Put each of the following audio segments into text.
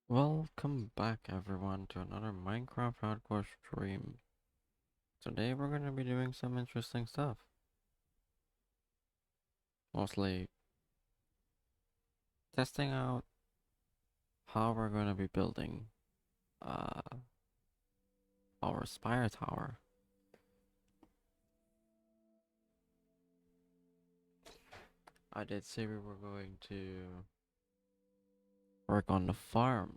Welcome back everyone to another Minecraft hardcore stream. Today we're gonna be doing some interesting stuff. Mostly testing out how we're gonna be building uh our spire tower. I did say we were going to work on the farm,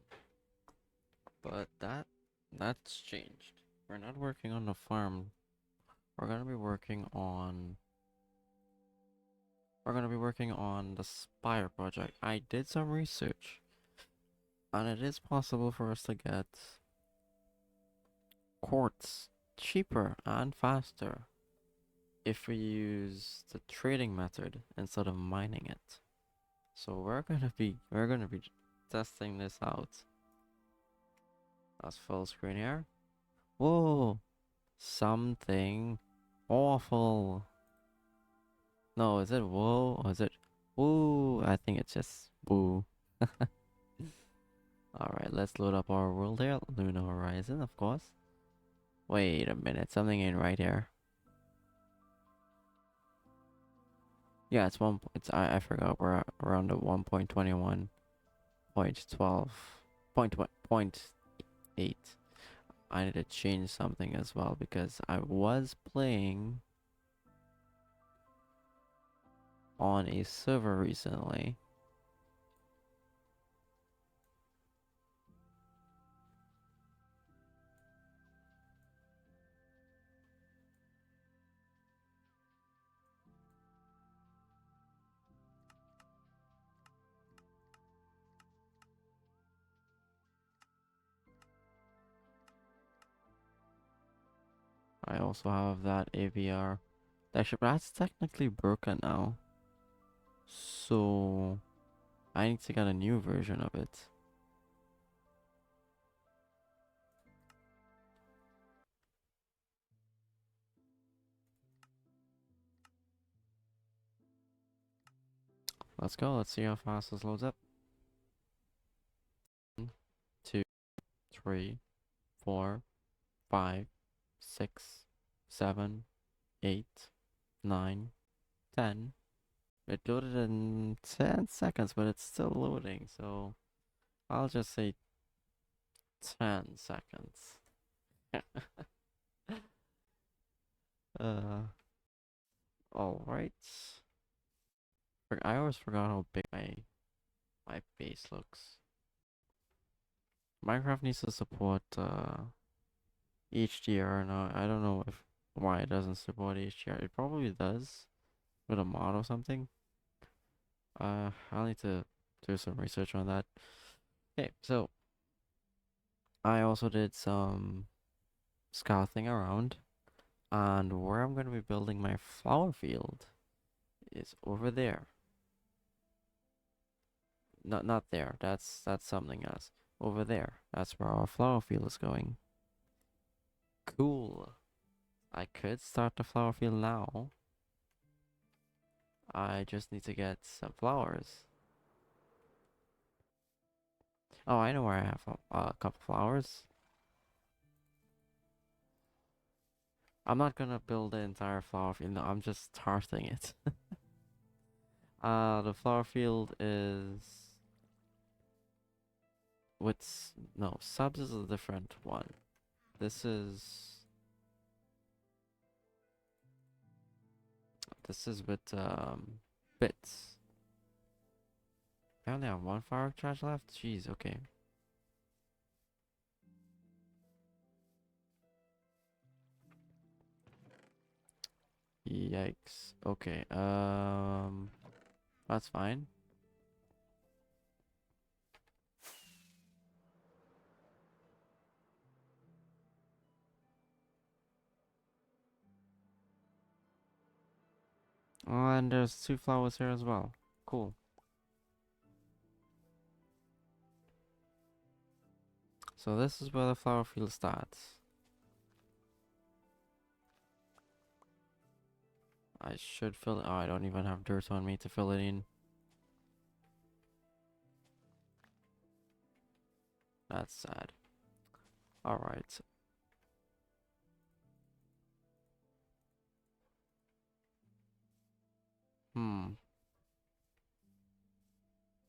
but that's changed. We're not working on the farm. We're gonna be working on the spire project. I did some research and it is possible for us to get quartz cheaper and faster if we use the trading method instead of mining it. So we're gonna be testing this out. That's full screen here. Whoa, something awful. No, is it whoa or is it woo? I think it's just woo. Alright, let's load up our world here. Lunar Horizon, of course. Wait a minute, something ain't right here. Yeah, I forgot we're around the 1.21.12 point 8. I need to change something as well because I was playing on a server recently. I also have that AVR. That's technically broken now. So I need to get a new version of it. Let's go. Let's see how fast this loads up. 1, 2, 3, 4, 5, 6, 7, 8, 9, 10. It loaded in 10 seconds, but it's still loading, so I'll just say 10 seconds. uh, alright. I always forgot how big my base looks. Minecraft needs to support HDR now. I don't know if why it doesn't support HDR. It probably does with a mod or something. I'll need to do some research on that. Okay, so I also did some scouting around, and where I'm going to be building my flower field is over there. Not there. That's something else. Over there. That's where our flower field is going. Cool. I could start the flower field now. I just need to get some flowers. Oh, I know where I have a couple flowers. I'm not gonna build the entire flower field. No, I'm just starting it. The flower field is with no subs is a different one. This is with bits. I only have one fire charge left. Jeez, okay. Yikes. Okay. That's fine. Oh, and there's two flowers here as well. Cool. So this is where the flower field starts. I should fill it. Oh, I don't even have dirt on me to fill it in. That's sad. All right. Hmm.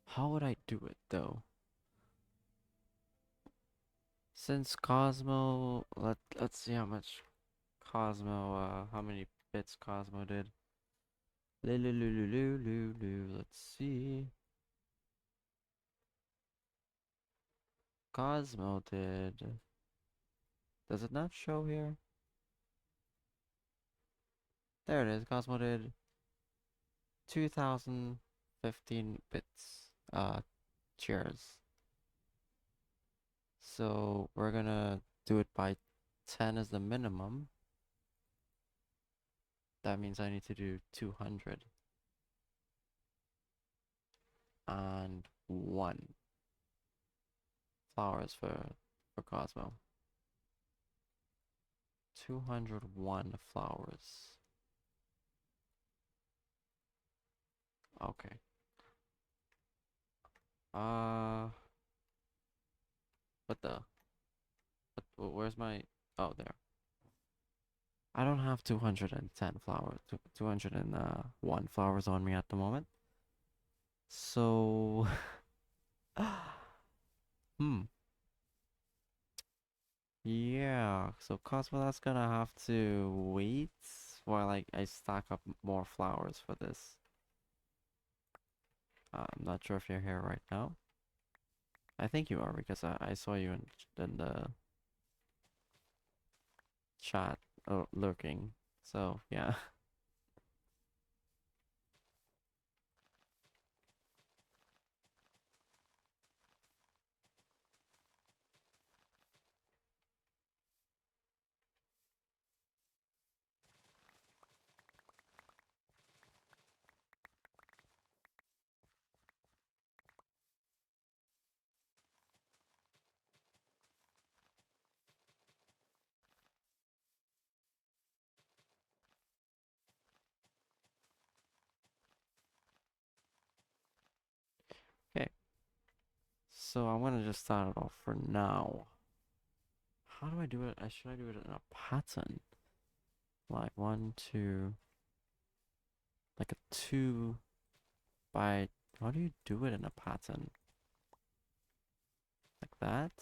How would I do it though? Since Cosmo, let's see how much Cosmo, how many bits Cosmo did. Let's see. Cosmo did. Does it not show here? There it is. Cosmo did 2015 bits. Cheers. So we're gonna do it by 10 as the minimum. That means I need to do 200 and 1 flowers for Cosmo. 201 flowers. Okay. Uh, what the? Where's my? Oh, there. I don't have 210 flowers, 201 flowers on me at the moment. So, hmm, yeah. So Cosmo, that's gonna have to wait while I stack up more flowers for this. I'm not sure if you're here right now. I think you are because I saw you in the chat lurking. So yeah. Okay. So I'm gonna just start it off for now. How do I do it? Should I do it in a pattern? Like one, two, like a two by, how do you do it in a pattern? Like that?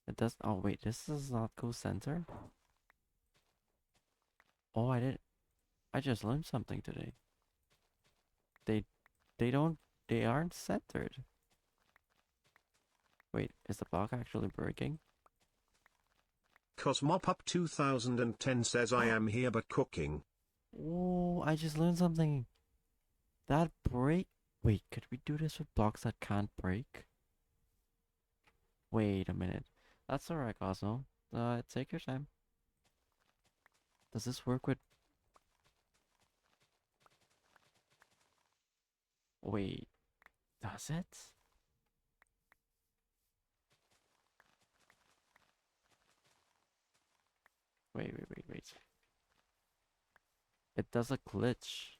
It does, oh wait, this does not go center? Oh, I just learned something today. They, they don't, they aren't centered. Wait, is the block actually breaking? Cosmopup 2010 says I am here but cooking. Oh, I just learned something. That break, wait, could we do this with blocks that can't break? Wait a minute. That's alright, Cosmo. Take your time. Does this work with... Wait, does it? Wait. It does a glitch.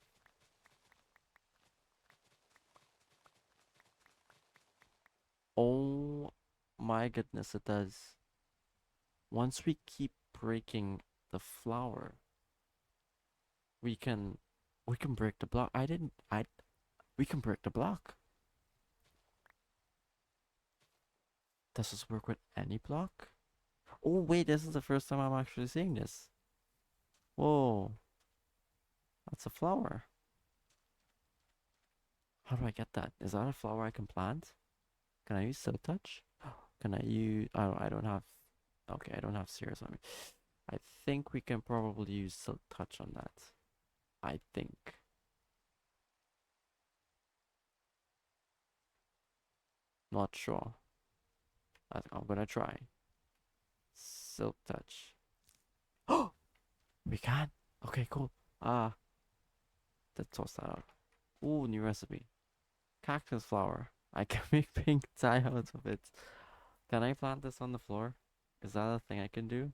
Oh my goodness, it does. Once we keep breaking the flower, we can we can break the block. I didn't I We can break the block. Does this work with any block? Oh wait, this is the first time I'm actually seeing this. Whoa, that's a flower. How do I get that? Is that a flower I can plant? Can I use silk touch? Can I use... Oh, I don't have... Okay, I don't have sears on me. I think we can probably use silk touch on that. I think. Not sure. I'm gonna try. Silk touch. Oh, we can. Okay, cool. Let's toss that out. Ooh, new recipe. Cactus flower. I can make pink dye out of it. Can I plant this on the floor? Is that a thing I can do?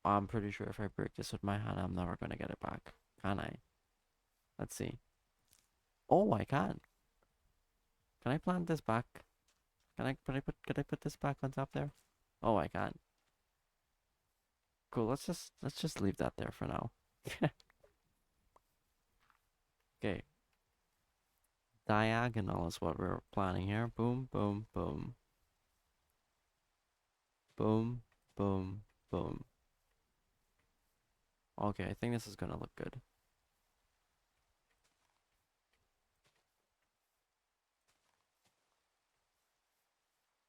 I'm pretty sure if I break this with my hand, I'm never gonna get it back. Can I? Let's see. Oh, I can. Can I plant this back? Can I put this back on top there? Oh, I can. Cool. Let's just leave that there for now. Okay. Diagonal is what we're planning here. Boom, boom, boom. Boom, boom, boom. Okay, I think this is gonna look good.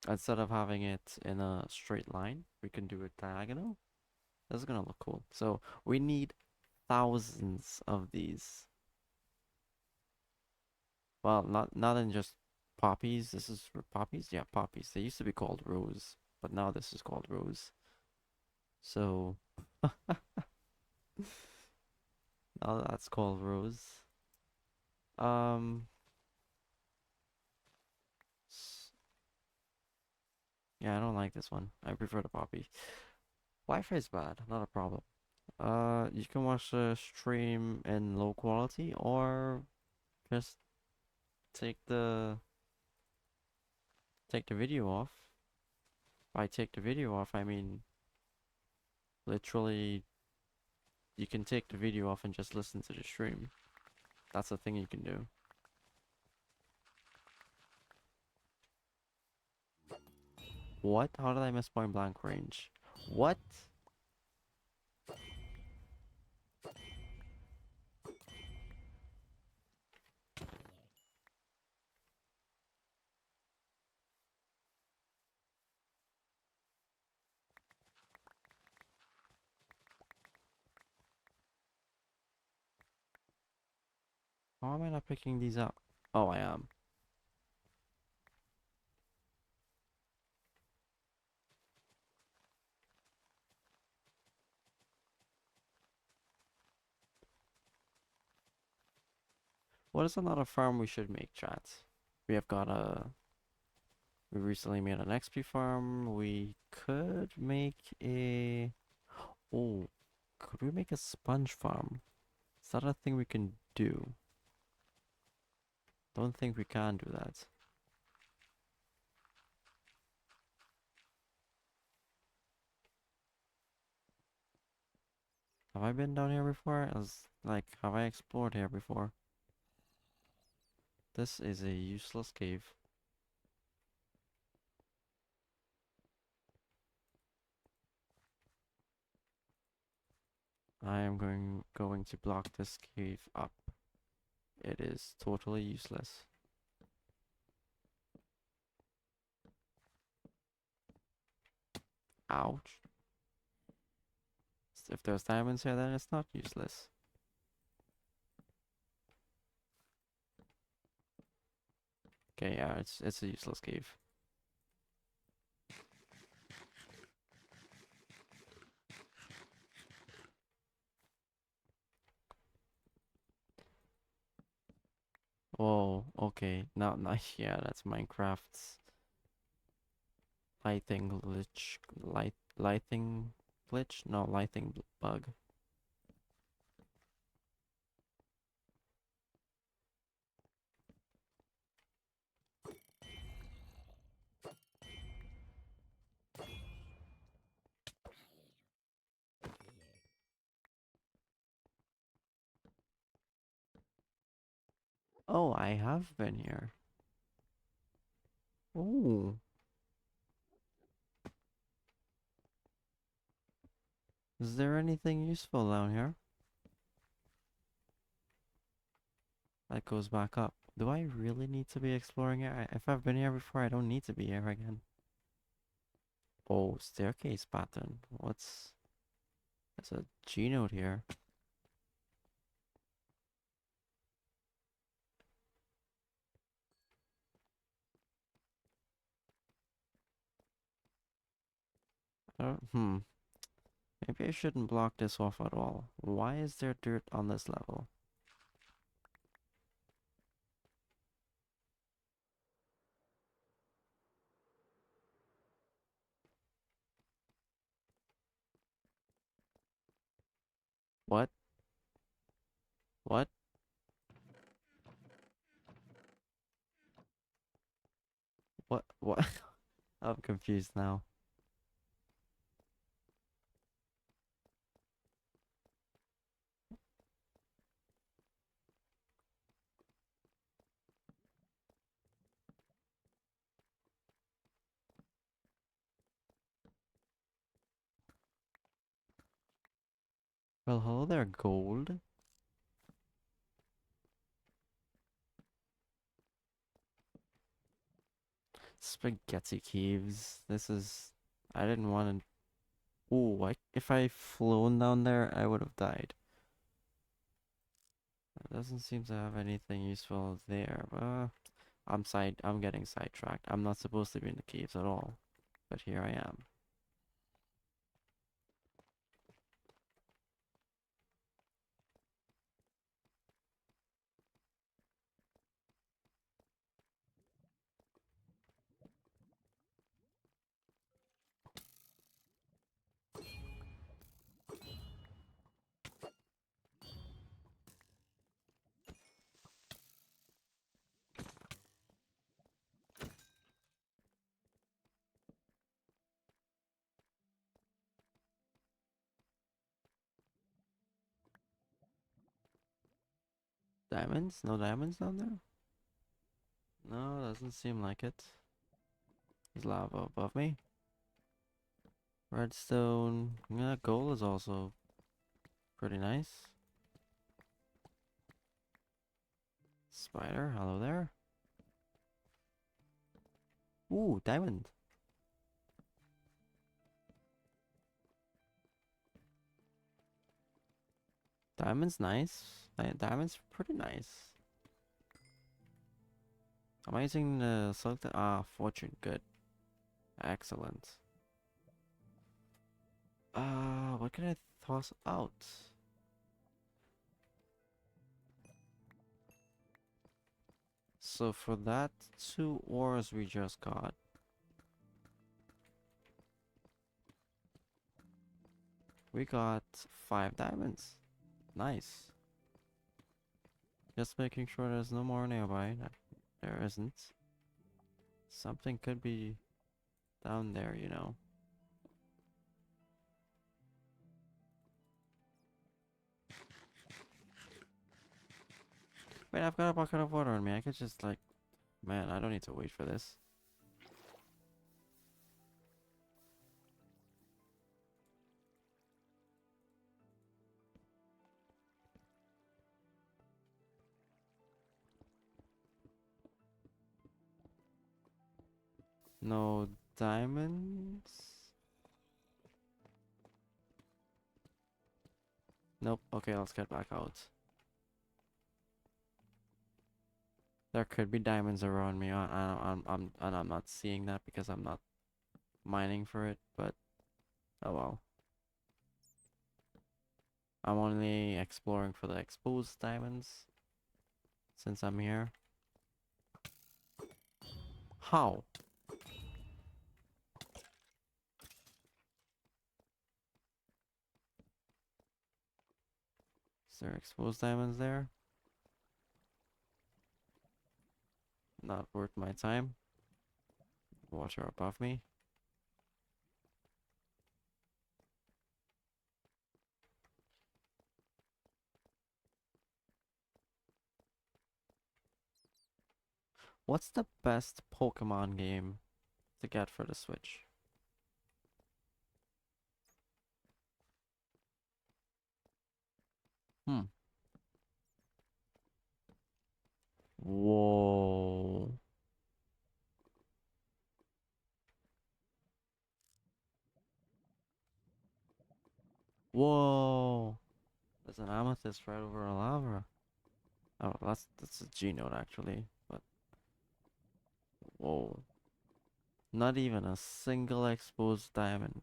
Instead of having it in a straight line, we can do it diagonal. This is gonna look cool. So we need thousands of these. Well, not in just poppies. This is for poppies. Yeah, poppies. They used to be called rose, but now this is called rose. So now that's called rose. Um, yeah, I don't like this one. I prefer the poppy. Wi-Fi is bad, not a problem. You can watch the stream in low quality or just take the take the video off. By take the video off, I mean literally you can take the video off and just listen to the stream. That's a thing you can do. What? How did I miss point blank range? What? How am I not picking these up? Oh, I am. What is another farm we should make, chat? We have got a... We recently made an XP farm. We could make a... Oh, could we make a sponge farm? Is that a thing we can do? Don't think we can do that. Have I been down here before? Have I explored here before? This is a useless cave. I am going to block this cave up. It is totally useless. Ouch. If there's diamonds here, then it's not useless. Okay, yeah, it's a useless cave. Oh, okay. Now, nice. Yeah, that's Minecraft's lighting glitch. Lighting glitch? No, lighting bug. Oh, I have been here. Oh, is there anything useful down here? That goes back up. Do I really need to be exploring it? If I've been here before, I don't need to be here again. Oh, staircase pattern. There's a G note here. Hmm. Maybe I shouldn't block this off at all. Why is there dirt on this level? What? What? What? What? I'm confused now. Well, hello there, gold. Spaghetti caves. This is. I didn't want to. Ooh, if I flown down there, I would have died. It doesn't seem to have anything useful there. I'm getting sidetracked. I'm not supposed to be in the caves at all, but here I am. Diamonds? No diamonds down there? No, doesn't seem like it. There's lava above me. Redstone. Yeah, gold is also pretty nice. Spider, hello there. Ooh, diamond. Diamond's nice. Diamond's pretty nice. Am I using the select? Ah, fortune. Good. Excellent. What can I toss out? So for that 2 ores we just got, we got 5 diamonds. Nice. Just making sure there's no more nearby. There isn't. Something could be down there, you know. Wait, I've got a bucket of water on me. I could just like, man, I don't need to wait for this. No diamonds? Nope. Okay, let's get back out. There could be diamonds around me. And I'm not seeing that because I'm not mining for it. But oh well. I'm only exploring for the exposed diamonds since I'm here. How? Is there exposed diamonds there? Not worth my time. Water above me. What's the best Pokemon game to get for the Switch? Hmm. Whoa. Whoa. There's an amethyst right over a lava. Oh, that's a G note actually. But whoa. Not even a single exposed diamond.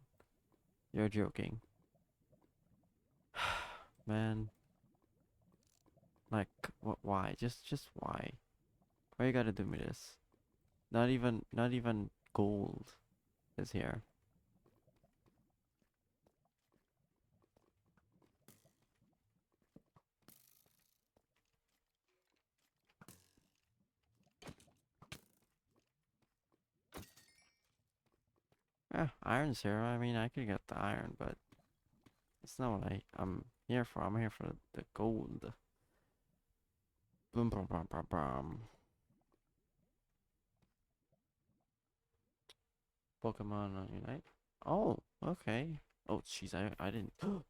You're joking. Man, like what why? Just why? Why you gotta do me this? Not even gold is here. Yeah, iron's here. I mean, I could get the iron, but it's not what I'm here for. I'm here for the gold. Boom, boom, boom, boom, boom. Pokemon Unite. Oh, okay. Oh, jeez, I didn't get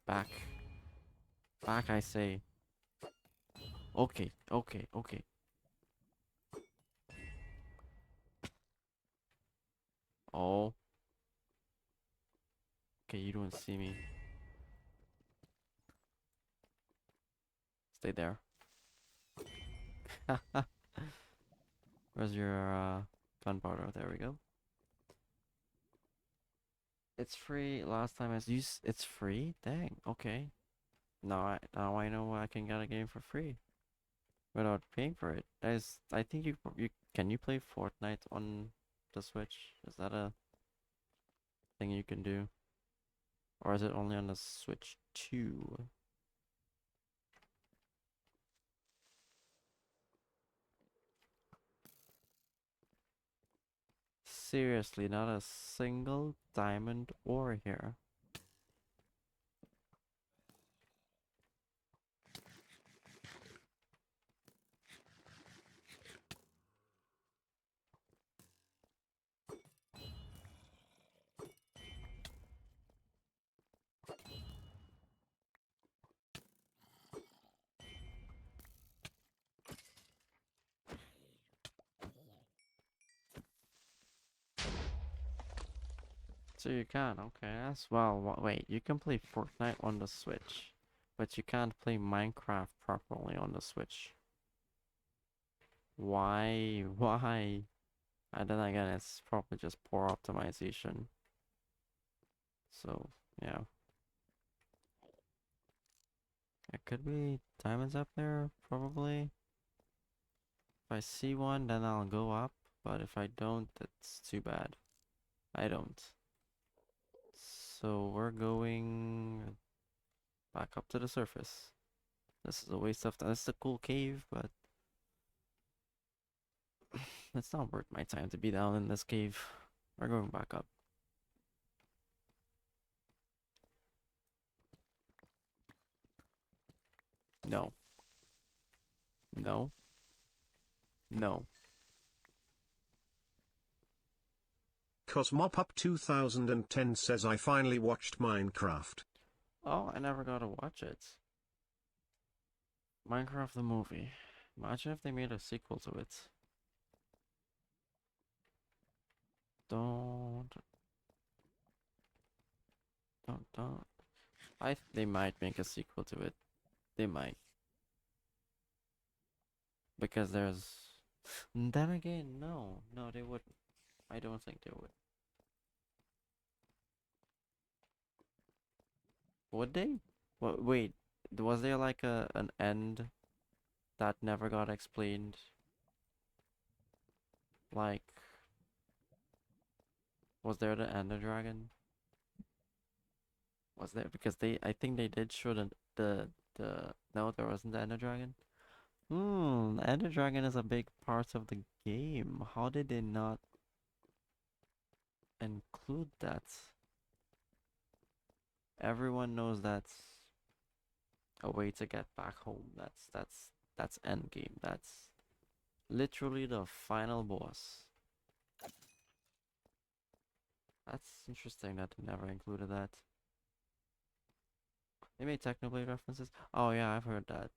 back. Back, I say. Okay, okay, okay. Oh, okay, you don't see me. Stay there. Where's your gunpowder? There we go. It's free. Last time I used, it's free. Dang. Okay. Now I know I can get a game for free without paying for it. I think you can you play Fortnite on the Switch? Is that a thing you can do, or is it only on the Switch 2? Seriously, not a single diamond ore here. So you can, okay, as well. Wait, you can play Fortnite on the Switch, but you can't play Minecraft properly on the Switch. Why? Why? And then again, it's probably just poor optimization. So, yeah. It could be diamonds up there, probably. If I see one, then I'll go up. But if I don't, that's too bad. I don't. So we're going back up to the surface. This is a waste of time. This is a cool cave, but it's not worth my time to be down in this cave. We're going back up. No. No. No. Cosmopup 2010 says I finally watched Minecraft. Oh, I never got to watch it. Minecraft the movie. Imagine if they made a sequel to it. Don't, don't. They might make a sequel to it. They might. Because there's. Then again, no. No, they wouldn't. I don't think they would. Would they? What, wait, was there like an end that never got explained? Like, was there the Ender Dragon? Was there? Because I think they did show no, there wasn't the Ender Dragon. The Ender Dragon is a big part of the game. How did they not include that? Everyone knows that's a way to get back home. That's end game. That's literally the final boss. That's interesting that they never included that. They made Technoblade references. Oh yeah, I've heard that.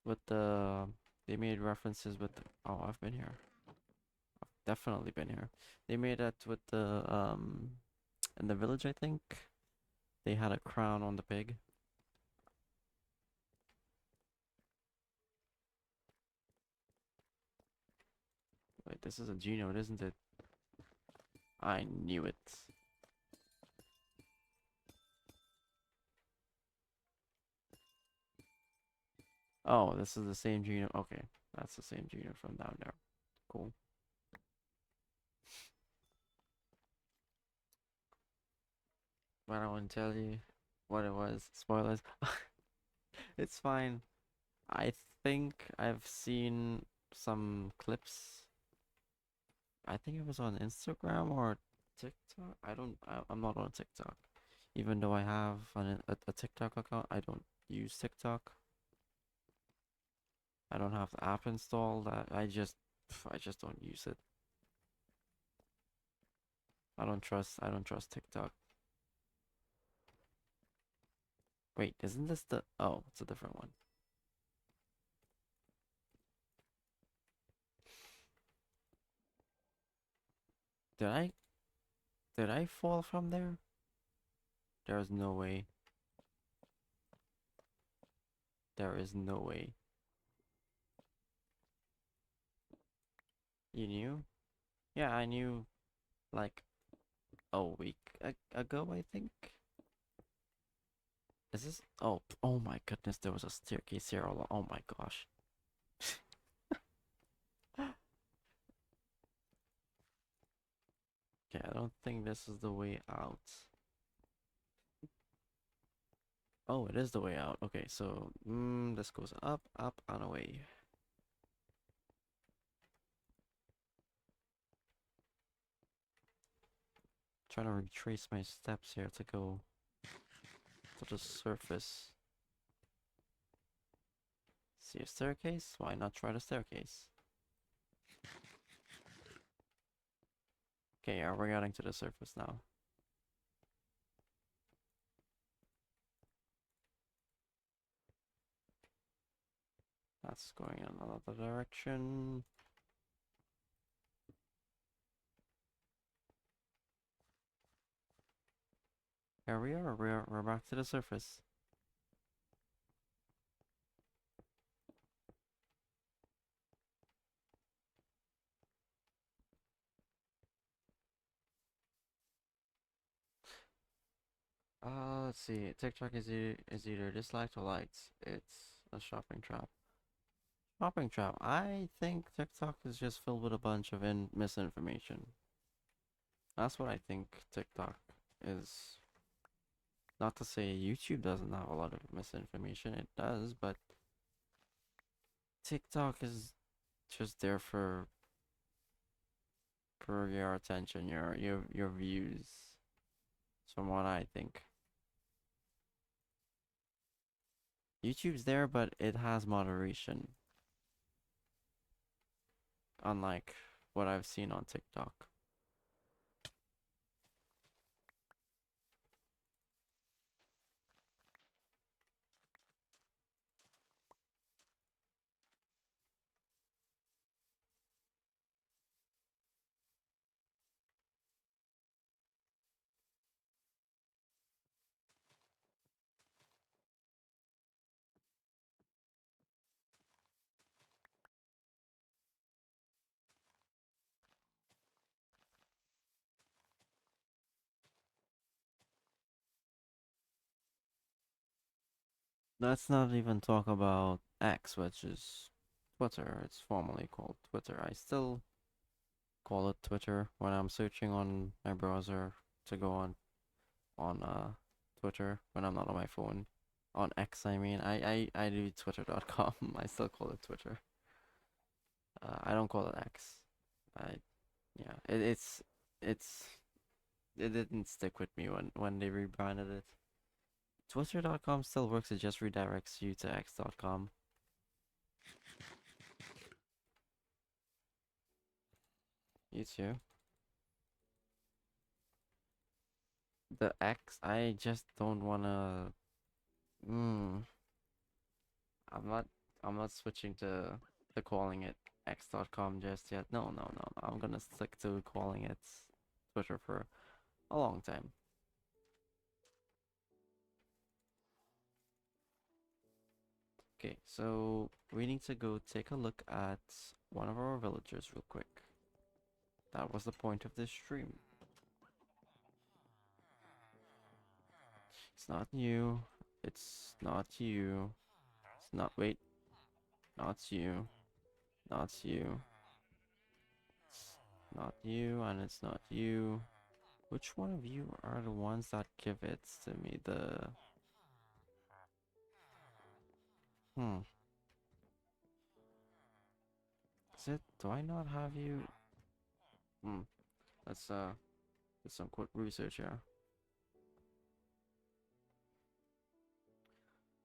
With they made references with. Oh, I've been here. Definitely been here. They made that with in the village, I think. They had a crown on the pig. Wait, this is a Genode, isn't it? I knew it. Oh, this is the same Genode. Okay, that's the same Genode from down there. Cool. But I won't tell you what it was. Spoilers. It's fine. I think I've seen some clips. I think it was on Instagram or TikTok. I don't. I'm not on TikTok. Even though I have a TikTok account, I don't use TikTok. I don't have the app installed. I just don't use it. I don't trust TikTok. Wait, isn't this the? Oh, it's a different one. Did I did I fall from there? There is no way. There is no way. You knew? Yeah, I knew like a week ago, I think. Is this? Oh, oh my goodness, there was a staircase here. Oh my gosh. Okay, I don't think this is the way out. Oh, it is the way out. Okay, so this goes up, up, and away. Trying to retrace my steps here to go to the surface. See a staircase? Why not try the staircase? Okay, yeah, we're getting to the surface now. That's going in another direction. Here we are. We're back to the surface. Let's see. TikTok is either disliked or liked. It's a shopping trap. Shopping trap. I think TikTok is just filled with a bunch of misinformation. That's what I think TikTok is. Not to say YouTube doesn't have a lot of misinformation, it does, but TikTok is just there for your attention, your views. From what I think. YouTube's there, but it has moderation, unlike what I've seen on TikTok. Let's not even talk about X, which is Twitter. It's formerly called Twitter. I still call it Twitter when I'm searching on my browser to go on Twitter when I'm not on my phone. On X, I mean, I do Twitter.com. I still call it Twitter. I don't call it X. I yeah, it's it didn't stick with me when they rebranded it. Twitter.com still works. It just redirects you to X.com. You too. The X, I just don't wanna. Mm, I'm not. I'm not switching to calling it X.com just yet. No, no, no, no. I'm gonna stick to calling it Twitter for a long time. Okay, so we need to go take a look at one of our villagers real quick. That was the point of this stream. It's not you. It's not you. It's not. Wait. Not you. Not you. It's not you, and it's not you. Which one of you are the ones that give it to me? The. Hmm. Is it? Do I not have you? Hmm. Let's do some quick research here.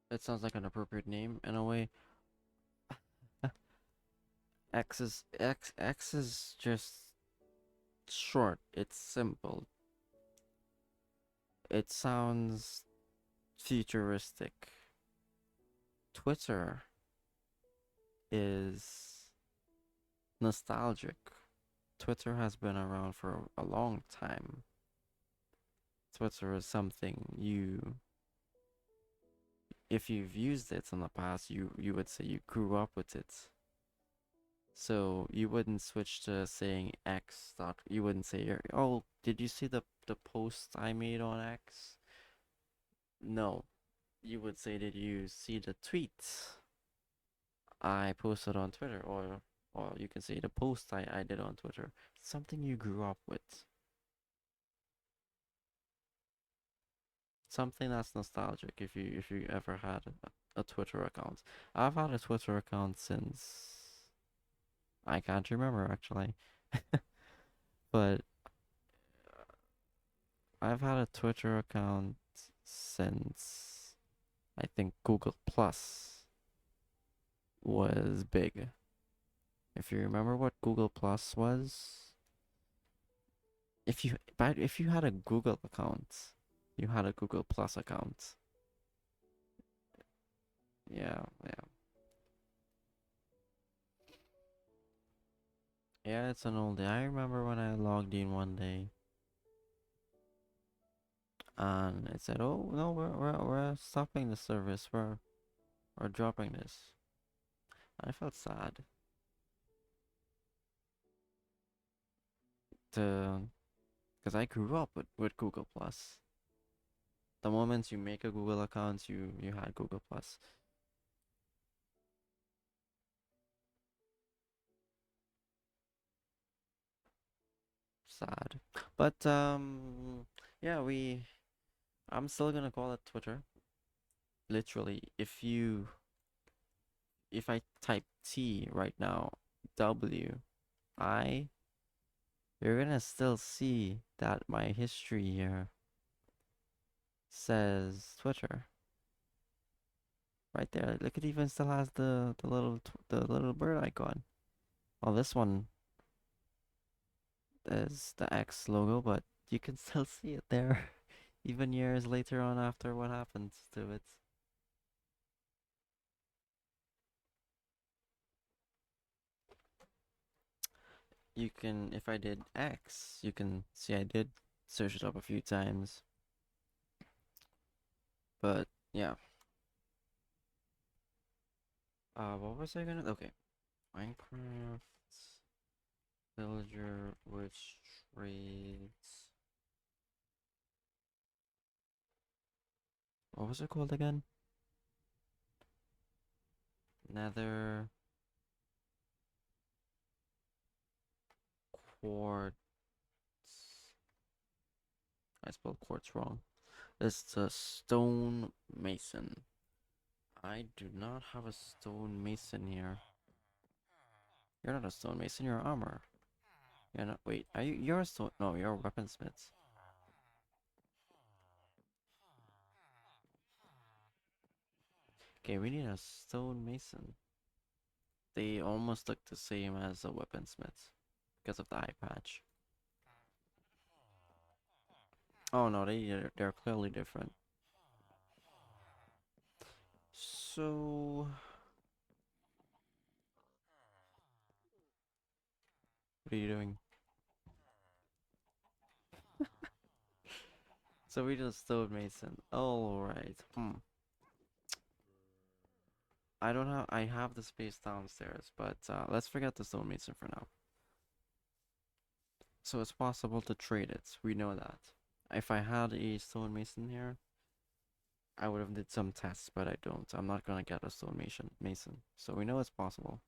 It sounds like an appropriate name in a way. X is just short. It's simple. It sounds futuristic. Twitter is nostalgic. Twitter has been around for a long time. Twitter is something you, if you've used it in the past, you would say you grew up with it. So you wouldn't switch to saying X dot. You wouldn't say, "Oh, did you see the post I made on X?" No, you would say, "Did you see the tweet I posted on Twitter?" Or you can say the post I did on Twitter. Something you grew up with. Something that's nostalgic if you ever had a Twitter account. I've had a Twitter account since I can't remember actually. But I've had a Twitter account since I think Google Plus was big. If you remember what Google Plus was, if you had a Google account, you had a Google Plus account. Yeah, yeah. Yeah, it's an oldie. I remember when I logged in one day and it said, "Oh no, we're stopping the service. We're dropping this." I felt sad to because I grew up with Google Plus. The moment you make a Google account, you had Google Plus. Sad, but yeah, we. I'm still gonna call it Twitter. Literally, if I type T right now, W I, you're gonna still see that my history here says Twitter right there. Look, it even still has the little bird icon. Well, this one is the X logo, but you can still see it there, even years later on after what happened to it. You can, if I did X, you can see I did search it up a few times, but yeah. What was I gonna? Okay, Minecraft villager which trades. What was it called again? Nether quartz. I spelled quartz wrong. It's a stone mason. I do not have a stone mason here. You're not a stone mason, you're armor. You're not, wait, are you, you're a stone, no, you're a weaponsmith. Okay, we need a stone mason. They almost look the same as a weaponsmith because of the eye patch. Oh no, they're clearly different. So, what are you doing? So we just stone mason. All right. I don't have. I have the space downstairs, but let's forget the stonemason for now. So it's possible to trade it. We know that. If I had a stonemason here, I would have did some tests, but I don't. I'm not gonna get a stonemason. So we know it's possible.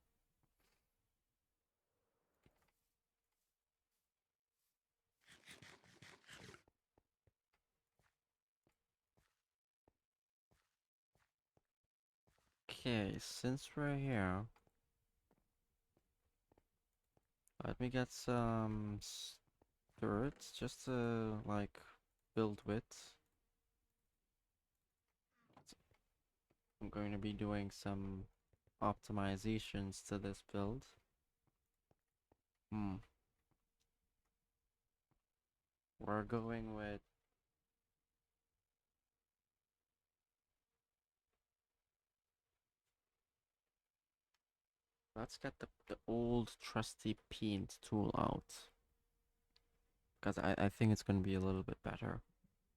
Okay, since we're here, Let me get some dirt just to like build with. I'm going to be doing some optimizations to this build. Hmm. We're going with let's get the old trusty paint tool out. Because I think it's gonna be a little bit better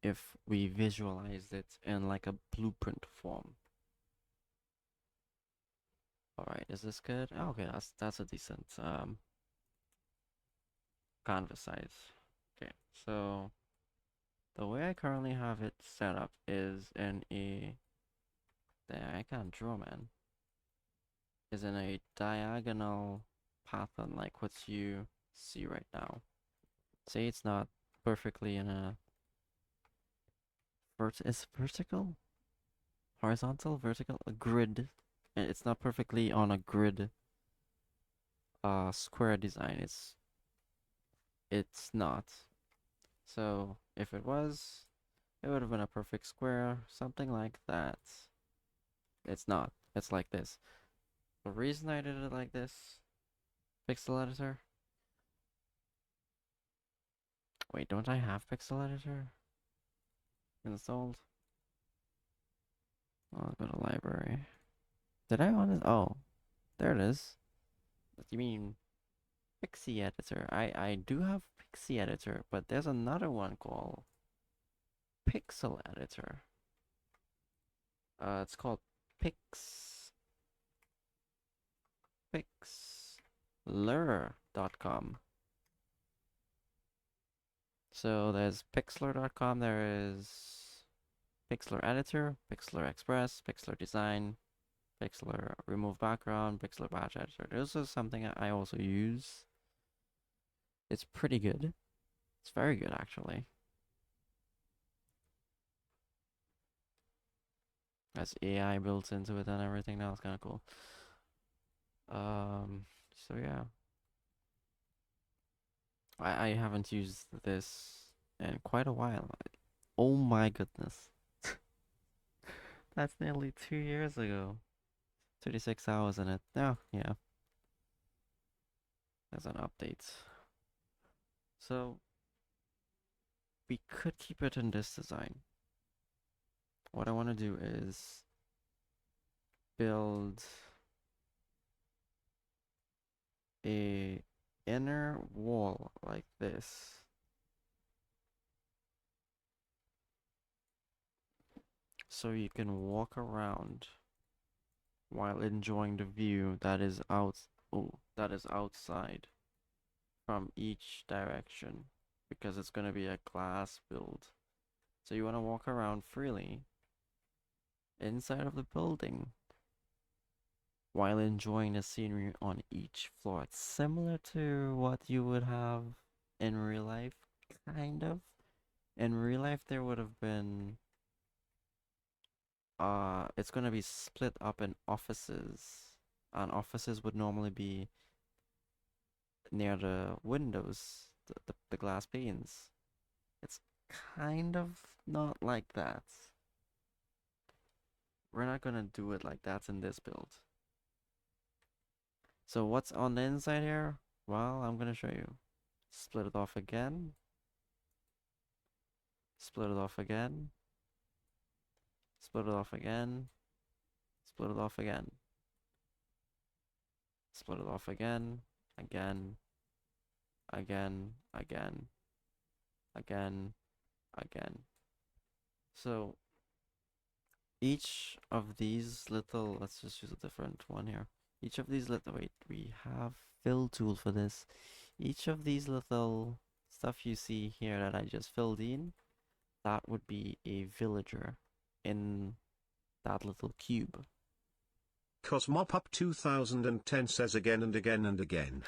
if we visualize it in like a blueprint form. Alright, is this good? Oh, okay, that's a decent canvas size. Okay, so the way I currently have it set up is in a there I can't draw, man. Is in a diagonal pattern like what you see right now. Say it's not perfectly in a is vertical? Horizontal, vertical, a grid. It's not perfectly on a grid square design. It's not. So if it was, it would have been a perfect square, something like that. It's not. It's like this. The reason I did it like this, pixel editor. Wait, don't I have pixel editor installed? Oh, I'll go to library. Did I want it? Oh, there it is. What do you mean Pixie editor? I do have Pixie editor, but there's another one called pixel editor. It's called Pix Pixlr.com. So there's Pixlr.com, there is Pixlr Editor, Pixlr Express, Pixlr Design, Pixlr Remove Background, Pixlr Batch Editor. This is something I also use. It's pretty good. It's very good actually. Has AI built into it and everything now. It's kind of cool. Um, so yeah, I haven't used this in quite a while. Oh my goodness, that's nearly 2 years ago. 36 hours in it. Oh, yeah, there's an update. So we could keep it in this design. What I want to do is build a inner wall like this. So you can walk around while enjoying the view that is that is outside from each direction because it's going to be a glass build. So you want to walk around freely inside of the building while enjoying the scenery on each floor. It's similar to what you would have in real life, kind of. In real life, there would have been, it's gonna be split up in offices, and offices would normally be near the windows, the glass panes. It's kind of not like that. We're not gonna do it like that in this build. So what's on the inside here? Well, I'm gonna show you. Split it off again. Split it off again. Split it off again. Split it off again. Split it off again. Again. Again. Again. Again. Again. So each of these little, let's just use a different one here. Each of these little, wait, we have fill tool for this. Each of these little stuff you see here that I just filled in, that would be a villager in that little cube. Cosmopup 2010 says again and again and again.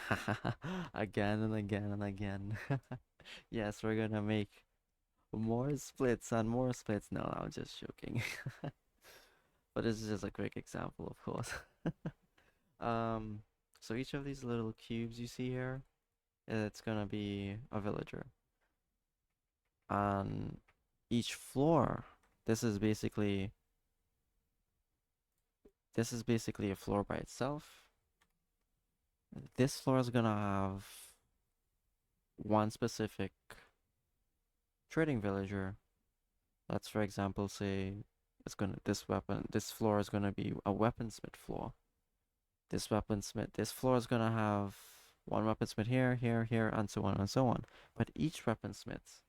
Again and again and again. Yes, we're gonna make more splits and more splits. No, I'm just joking. But this is just a quick example, of course. Um, so each of these little cubes you see here, it's gonna be a villager. On each floor, this is basically this is basically a floor by itself. This floor is gonna have one specific trading villager. Let's for example say this floor is gonna be a weaponsmith floor. This floor is gonna have one weaponsmith here, here, here, and so on and so on. But each weaponsmith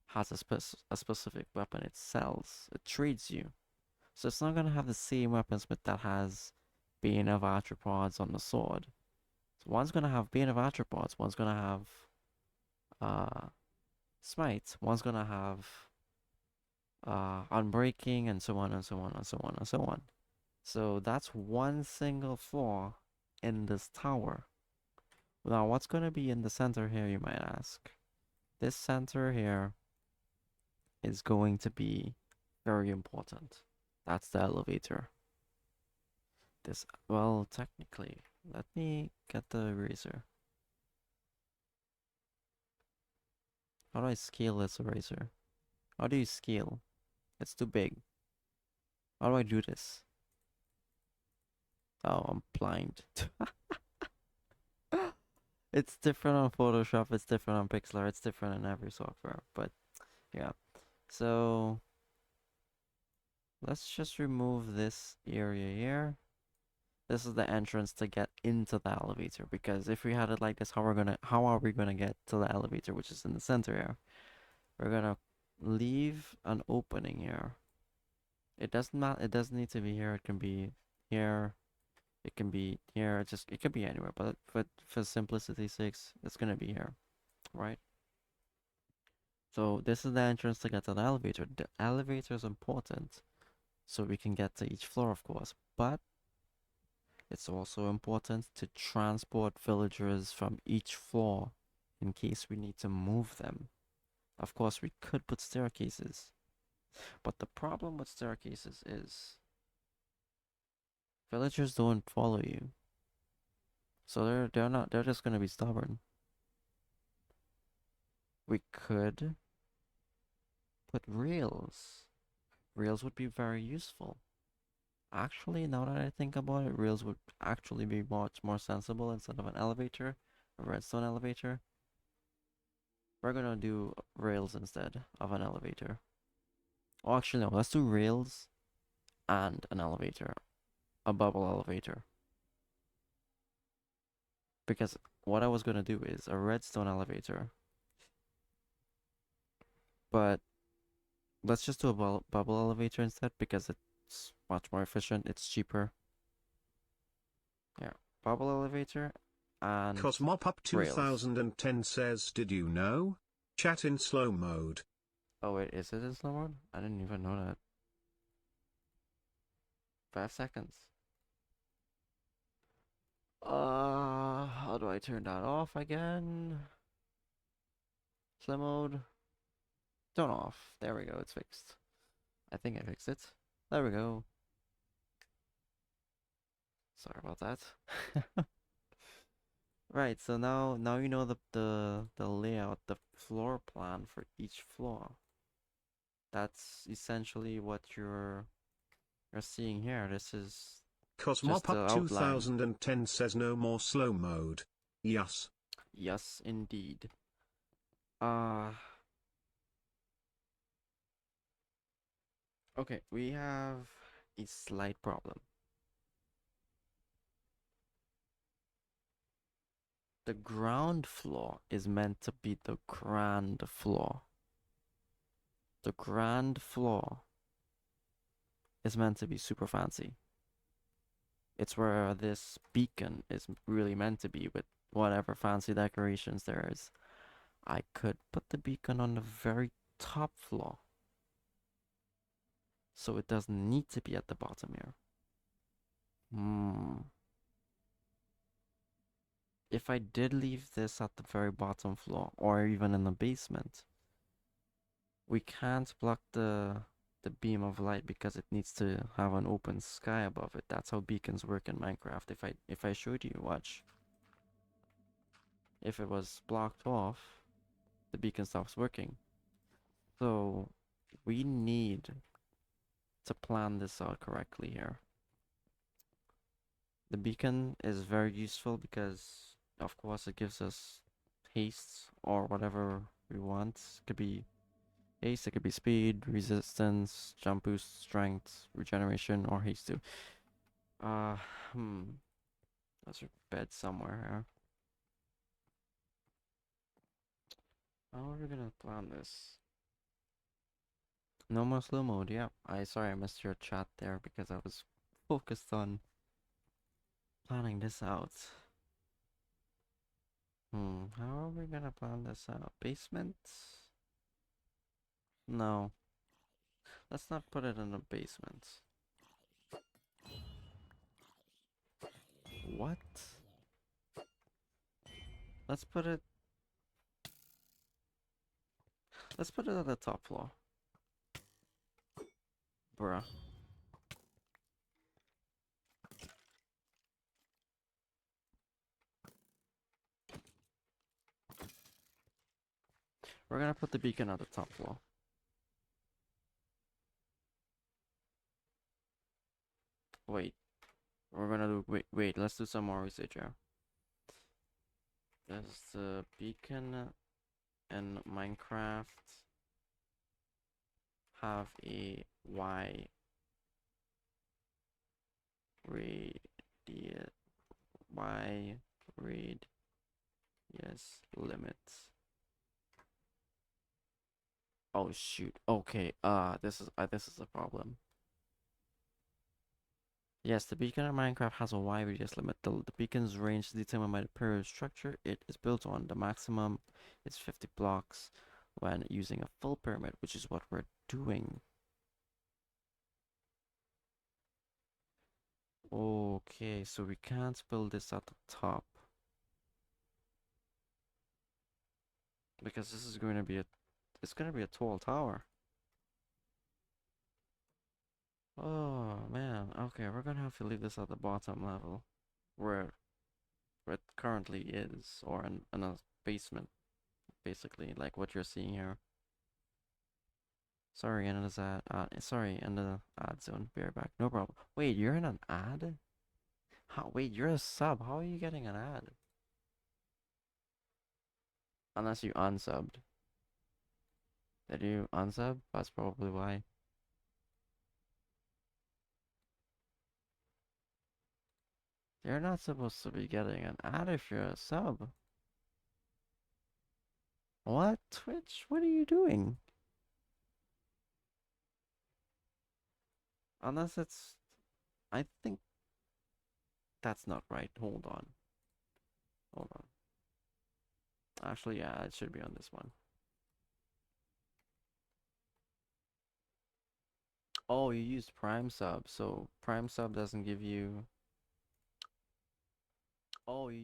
has a specific weapon it sells, it trades you. So it's not gonna have the same weaponsmith that has Bane of Arthropods on the sword. So one's gonna have Bane of Arthropods, one's gonna have uh Smite, one's gonna have Unbreaking, and so on and so on and so on and so on. So that's one single floor in this tower. Now, what's going to be in the center here, you might ask? This center here is going to be very important. That's the elevator. Well, technically, let me get the eraser. How do I scale this eraser? How do you scale? It's too big. How do I do this? Oh, I'm blind. It's different on Photoshop, it's different on Pixlr, it's different in every software. But yeah, so let's just remove this area here. This is the entrance to get into the elevator, because if we had it like this, how are we gonna get to the elevator, which is in the center here? We're gonna leave an opening here. It doesn't need to be here, it can be here, it can be here, it can be anywhere, but for simplicity's sake, it's gonna be here, right? So this is the entrance to get to the elevator. The elevator is important so we can get to each floor, of course, but it's also important to transport villagers from each floor in case we need to move them. Of course, we could put staircases, but the problem with staircases is villagers don't follow you. So they're just gonna be stubborn. We could put rails. Rails would be very useful. Actually, now that I think about it, rails would actually be much more sensible instead of an elevator, a redstone elevator. We're gonna do rails instead of an elevator. Oh, actually, no, let's do rails and an elevator, a bubble elevator. Because what I was gonna do is a redstone elevator, but let's just do a bubble elevator instead because it's much more efficient, it's cheaper. Yeah, bubble elevator and Cosmopup rails. 2010 says, did you know? Chat in slow mode. Oh wait, is it in slow mode? I didn't even know that. 5 seconds. How do I turn that off again? Slow mode. Turn off. There we go, it's fixed. I think I fixed it. There we go. Sorry about that. Right, so now you know the layout, the floor plan for each floor. That's essentially what you're seeing here. This is just the Cosmopup outline. 2010 says no more slow mode. Yes. Yes, indeed. Uh, okay, we have a slight problem. The ground floor is meant to be the grand floor. The grand floor is meant to be super fancy. It's where this beacon is really meant to be with whatever fancy decorations there is. I could put the beacon on the very top floor, so it doesn't need to be at the bottom here. Hmm. If I did leave this at the very bottom floor, or even in the basement, we can't block the beam of light because it needs to have an open sky above it. That's how beacons work in Minecraft. If I showed you, watch. If it was blocked off, the beacon stops working. So we need to plan this out correctly here. The beacon is very useful because, of course, it gives us haste or whatever we want. It could be haste, it could be speed, resistance, jump boost, strength, regeneration, or haste too. Uh, hmm. That's a bed somewhere here. How are we gonna plan this? No more slow mode. Yeah, sorry I missed your chat there because I was focused on planning this out. How are we gonna plan this out? Basement? No, let's not put it in the basement. What? Let's put it. Let's put it at the top floor, bruh. We're gonna put the beacon at the top floor. Wait, we're gonna do. Wait. Let's do some more research here. Does the beacon in Minecraft have a Y radius? Y radius limit? Oh shoot. Okay. This is a problem. Yes, the beacon in Minecraft has a Y radius limit. The beacon's range is determined by the pyramid structure it is built on. The maximum is 50 blocks when using a full pyramid, which is what we're doing. Okay, so we can't build this at the top because this is going to be it's going to be a tall tower. Oh man, okay, we're gonna have to leave this at the bottom level where it currently is, or in a basement, basically, like what you're seeing here. Sorry, in the sorry, in the ad zone. Be right back. No problem. Wait, you're in an ad? How? Wait, you're a sub. How are you getting an ad? Unless you unsubbed. Did you unsub? That's probably why. You're not supposed to be getting an ad if you're a sub. What? Twitch? What are you doing? Unless it's. I think that's not right. Hold on. Hold on. Actually, yeah, it should be on this one. Oh, you used Prime Sub, so Prime Sub doesn't give you. Oh, you.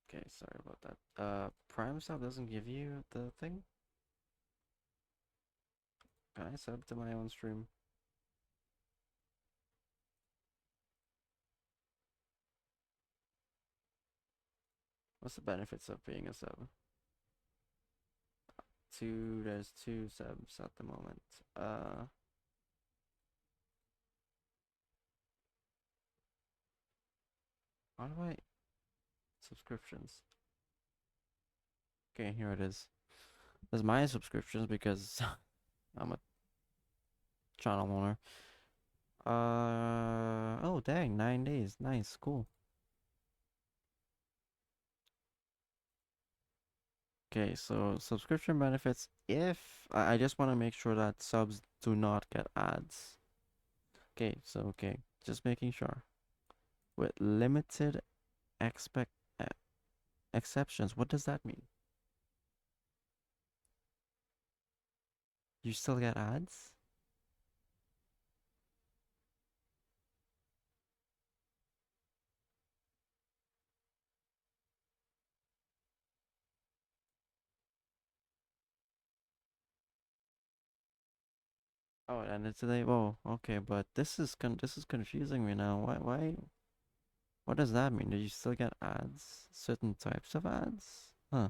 Okay, sorry about that. Prime Sub doesn't give you the thing? Can I sub to my own stream? What's the benefits of being a sub? There's two subs at the moment. How do I subscriptions? Okay, here it is. There's my subscriptions because I'm a channel owner. Oh dang, 9 days. Nice, cool. Okay, so subscription benefits. If I just want to make sure that subs do not get ads. Okay, just making sure. With limited expect e- exceptions, what does that mean? You still get ads? Oh, and it's today. Oh, okay, but this is confusing me now. Why? What does that mean? Do you still get ads? Certain types of ads? Huh.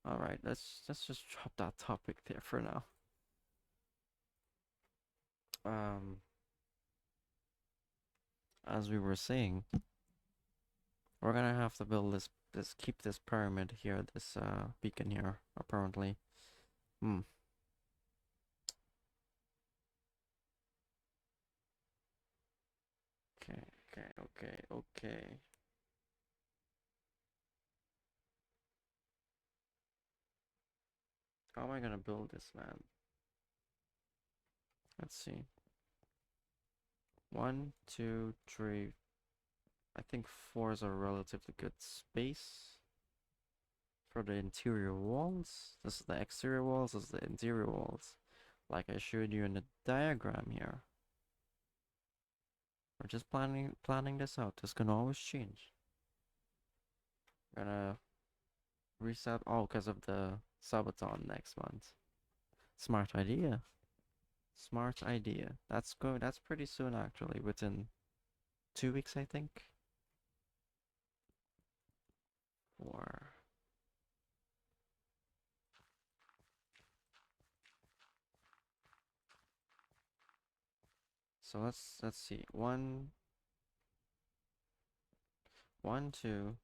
Alright, let's just drop that topic there for now. Um, as we were saying, we're gonna have to build this keep this pyramid here, this beacon here, apparently. Hmm. Okay, okay. How am I gonna build this, man? Let's see. One, two, three. I think four is a relatively good space for the interior walls. This is the exterior walls, this is the interior walls. Like I showed you in the diagram here. We're just planning this out. This can always change. Gonna reset. Oh, because of the subathon next month. Smart idea. Smart idea. That's go. That's pretty soon actually. Within 2 weeks, I think. Or so let's see. One, two,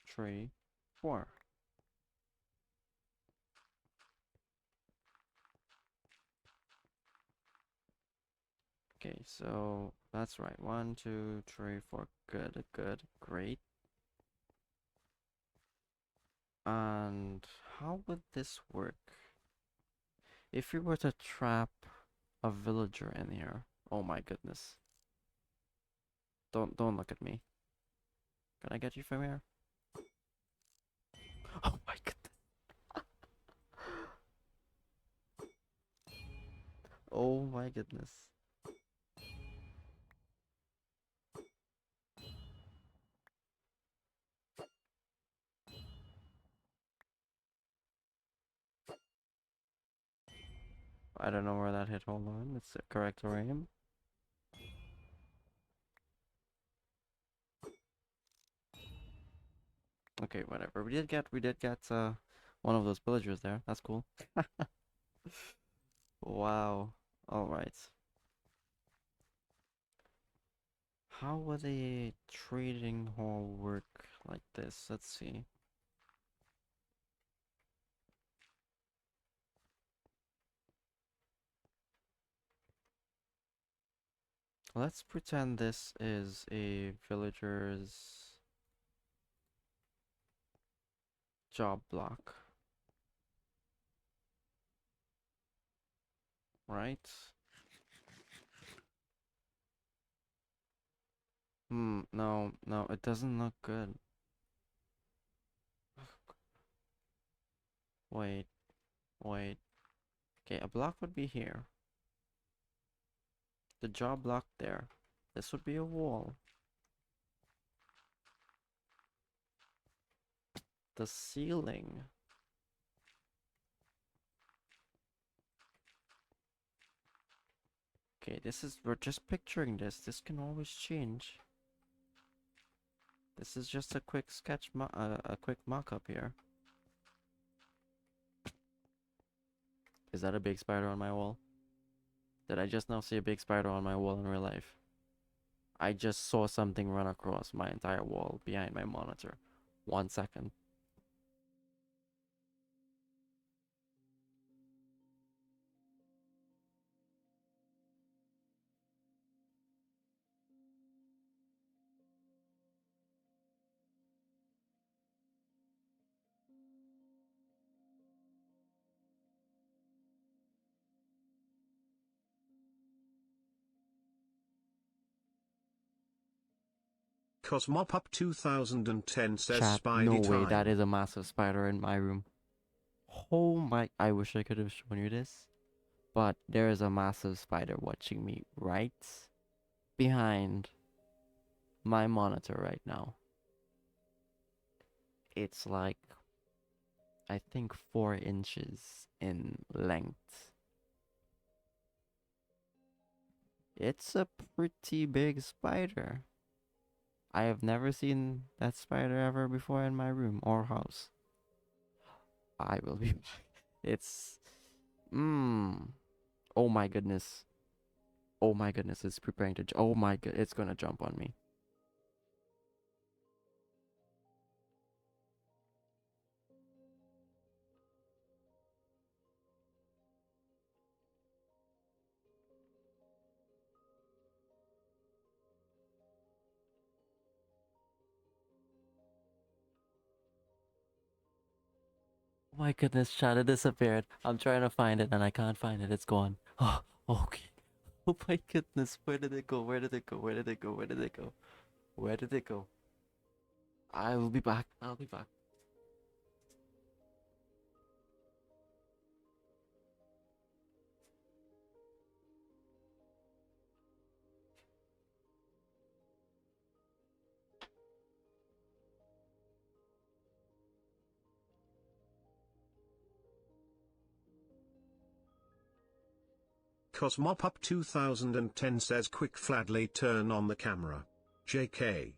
three, four. Okay, so that's right. One, two, three, four. Good, great. And how would this work? If we were to trap a villager in here, oh my goodness. Don't look at me. Can I get you from here? Oh my goodness. Oh my goodness. I don't know where that hit. Hold on. It's the correct aim. Okay, whatever. We did get one of those villagers there. That's cool. Wow. All right. How would a trading hall work like this? Let's see. Let's pretend this is a villager's job block, right? No, it doesn't look good. Wait, wait. Okay, a block would be here. The job block there. This would be a wall. The ceiling. Okay, we're just picturing this. This can always change. This is just a quick a quick mock-up here. Is that a big spider on my wall? Did I just now see a big spider on my wall in real life? I just saw something run across my entire wall behind my monitor. 1 second. Cosmopop 2010 says Chat, no Spidey way, that time. is a massive spider in my room. Oh my, I wish I could have shown you this. But there is a massive spider watching me right behind my monitor right now. It's like, I think 4 inches in length. It's a pretty big spider. I have never seen that spider ever before in my room or house. I will be back. It's mmm. Oh my goodness. Oh my goodness, it's preparing to oh my god, it's gonna jump on me. Oh my goodness, Shadow disappeared. I'm trying to find it and I can't find it. It's gone. Oh, okay. Oh my goodness, where did it go? Where did it go? Where did it go? Where did it go? Where did it go? I will be back. I'll be back. Cosmopup 2010 says quick Fladley turn on the camera. JK.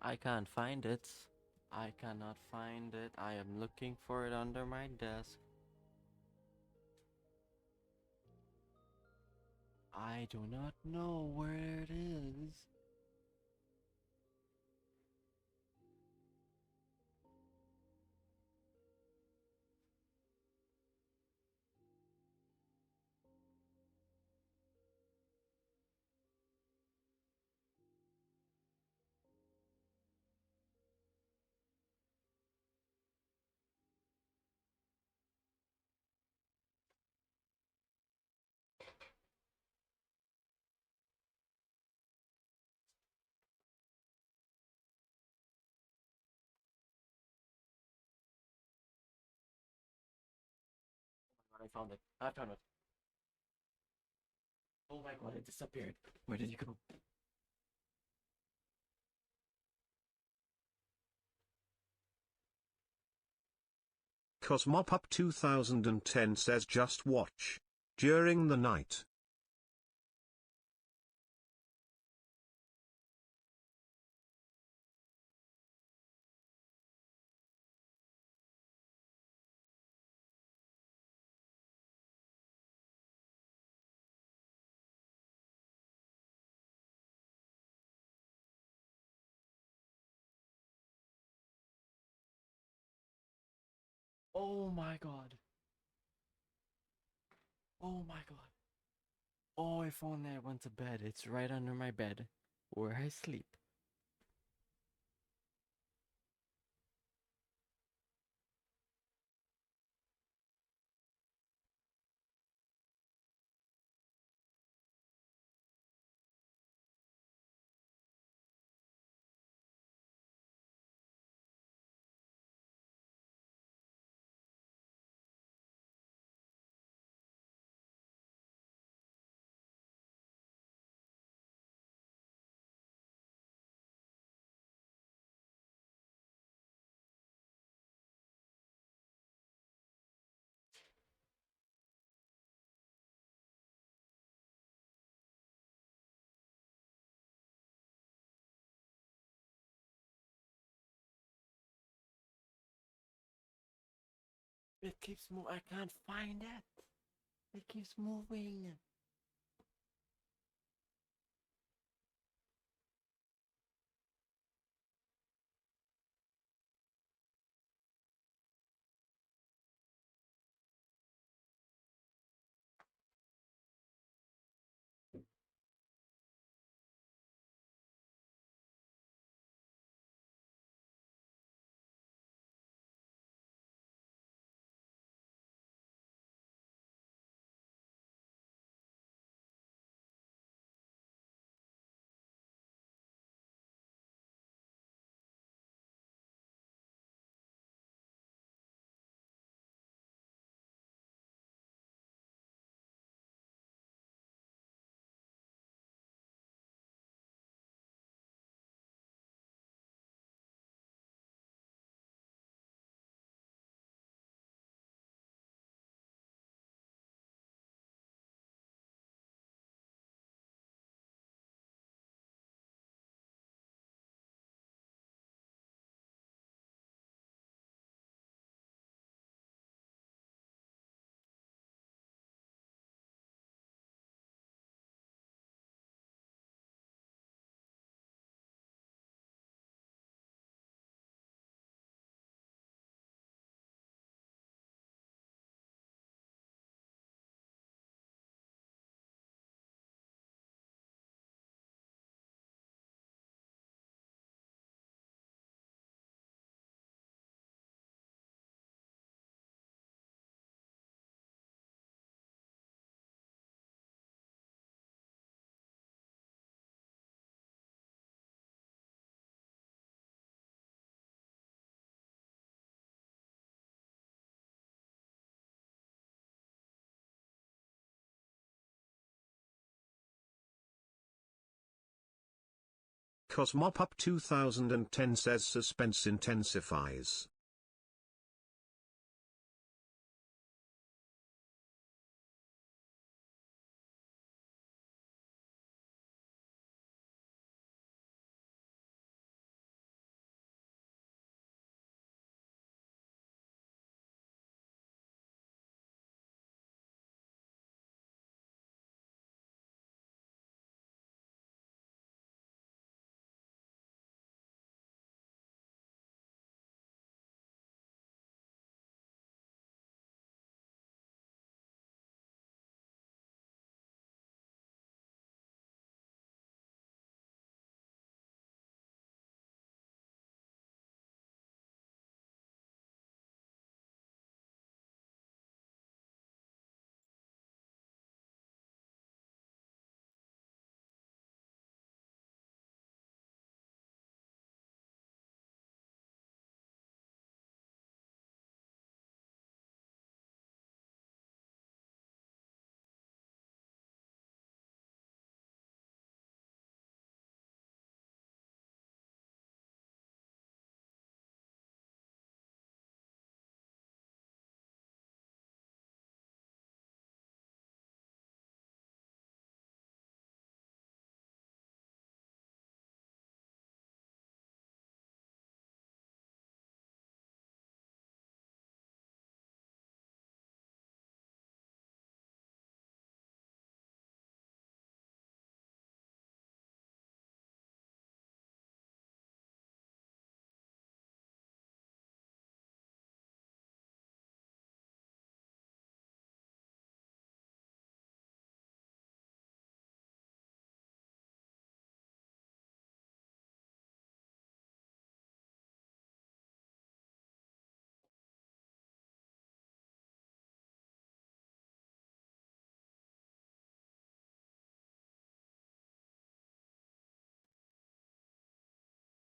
I can't find it. I cannot find it. I am looking for it under my desk. I do not know where it is. I found it. I found it. Oh my god, it disappeared. Where did you go? Cosmopup 2010 says just watch. During the night. Oh my god. Oh my god. Oh, if only I went to bed. It's right under my bed where I sleep. It keeps moving. I can't find it. It keeps moving. Cosmopop 2010 says suspense intensifies.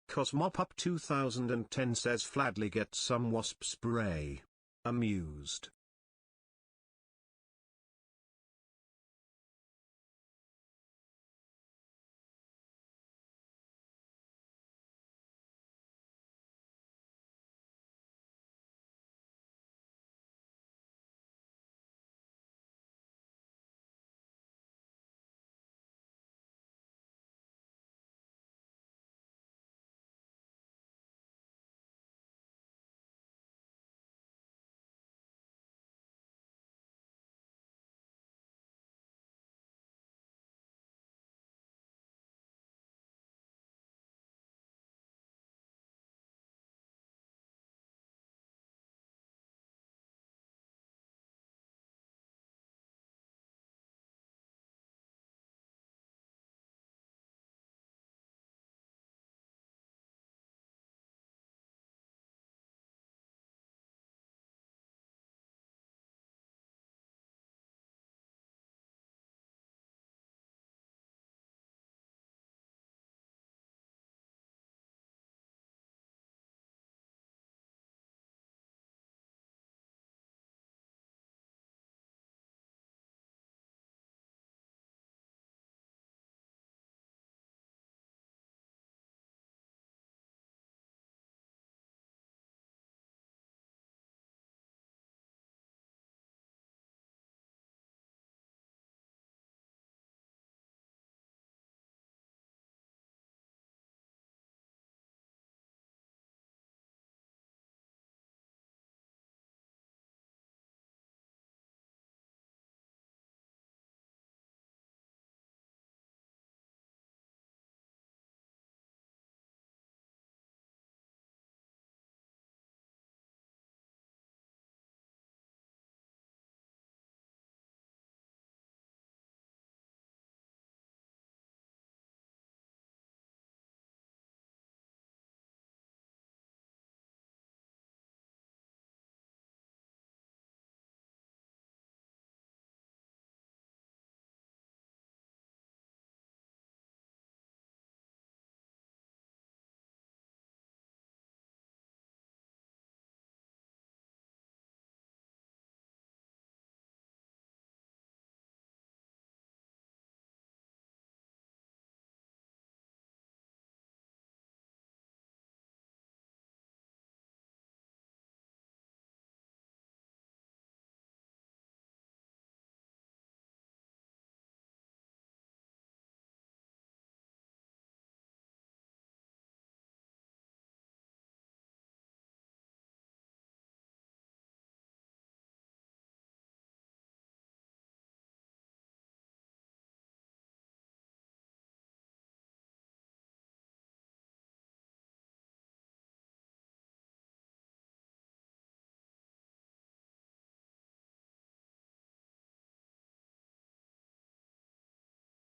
Cosmopop 2010 says Fladley gets some wasp spray. Amused.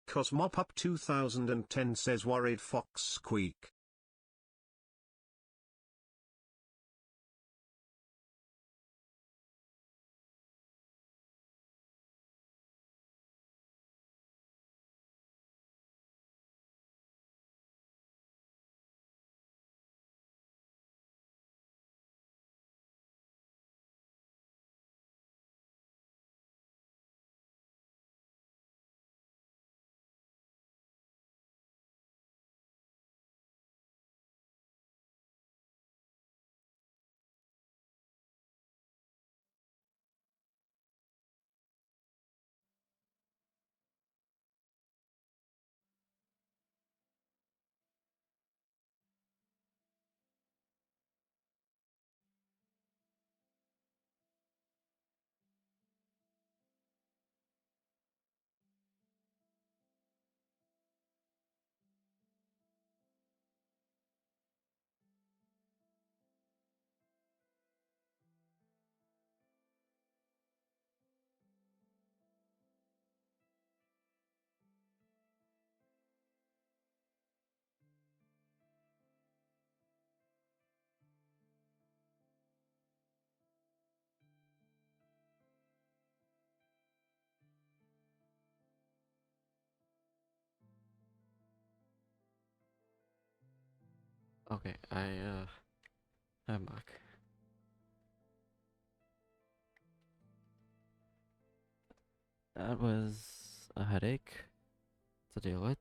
Cosmopop 2010 says worried fox squeak. Okay, I'm back. That was a headache to deal with.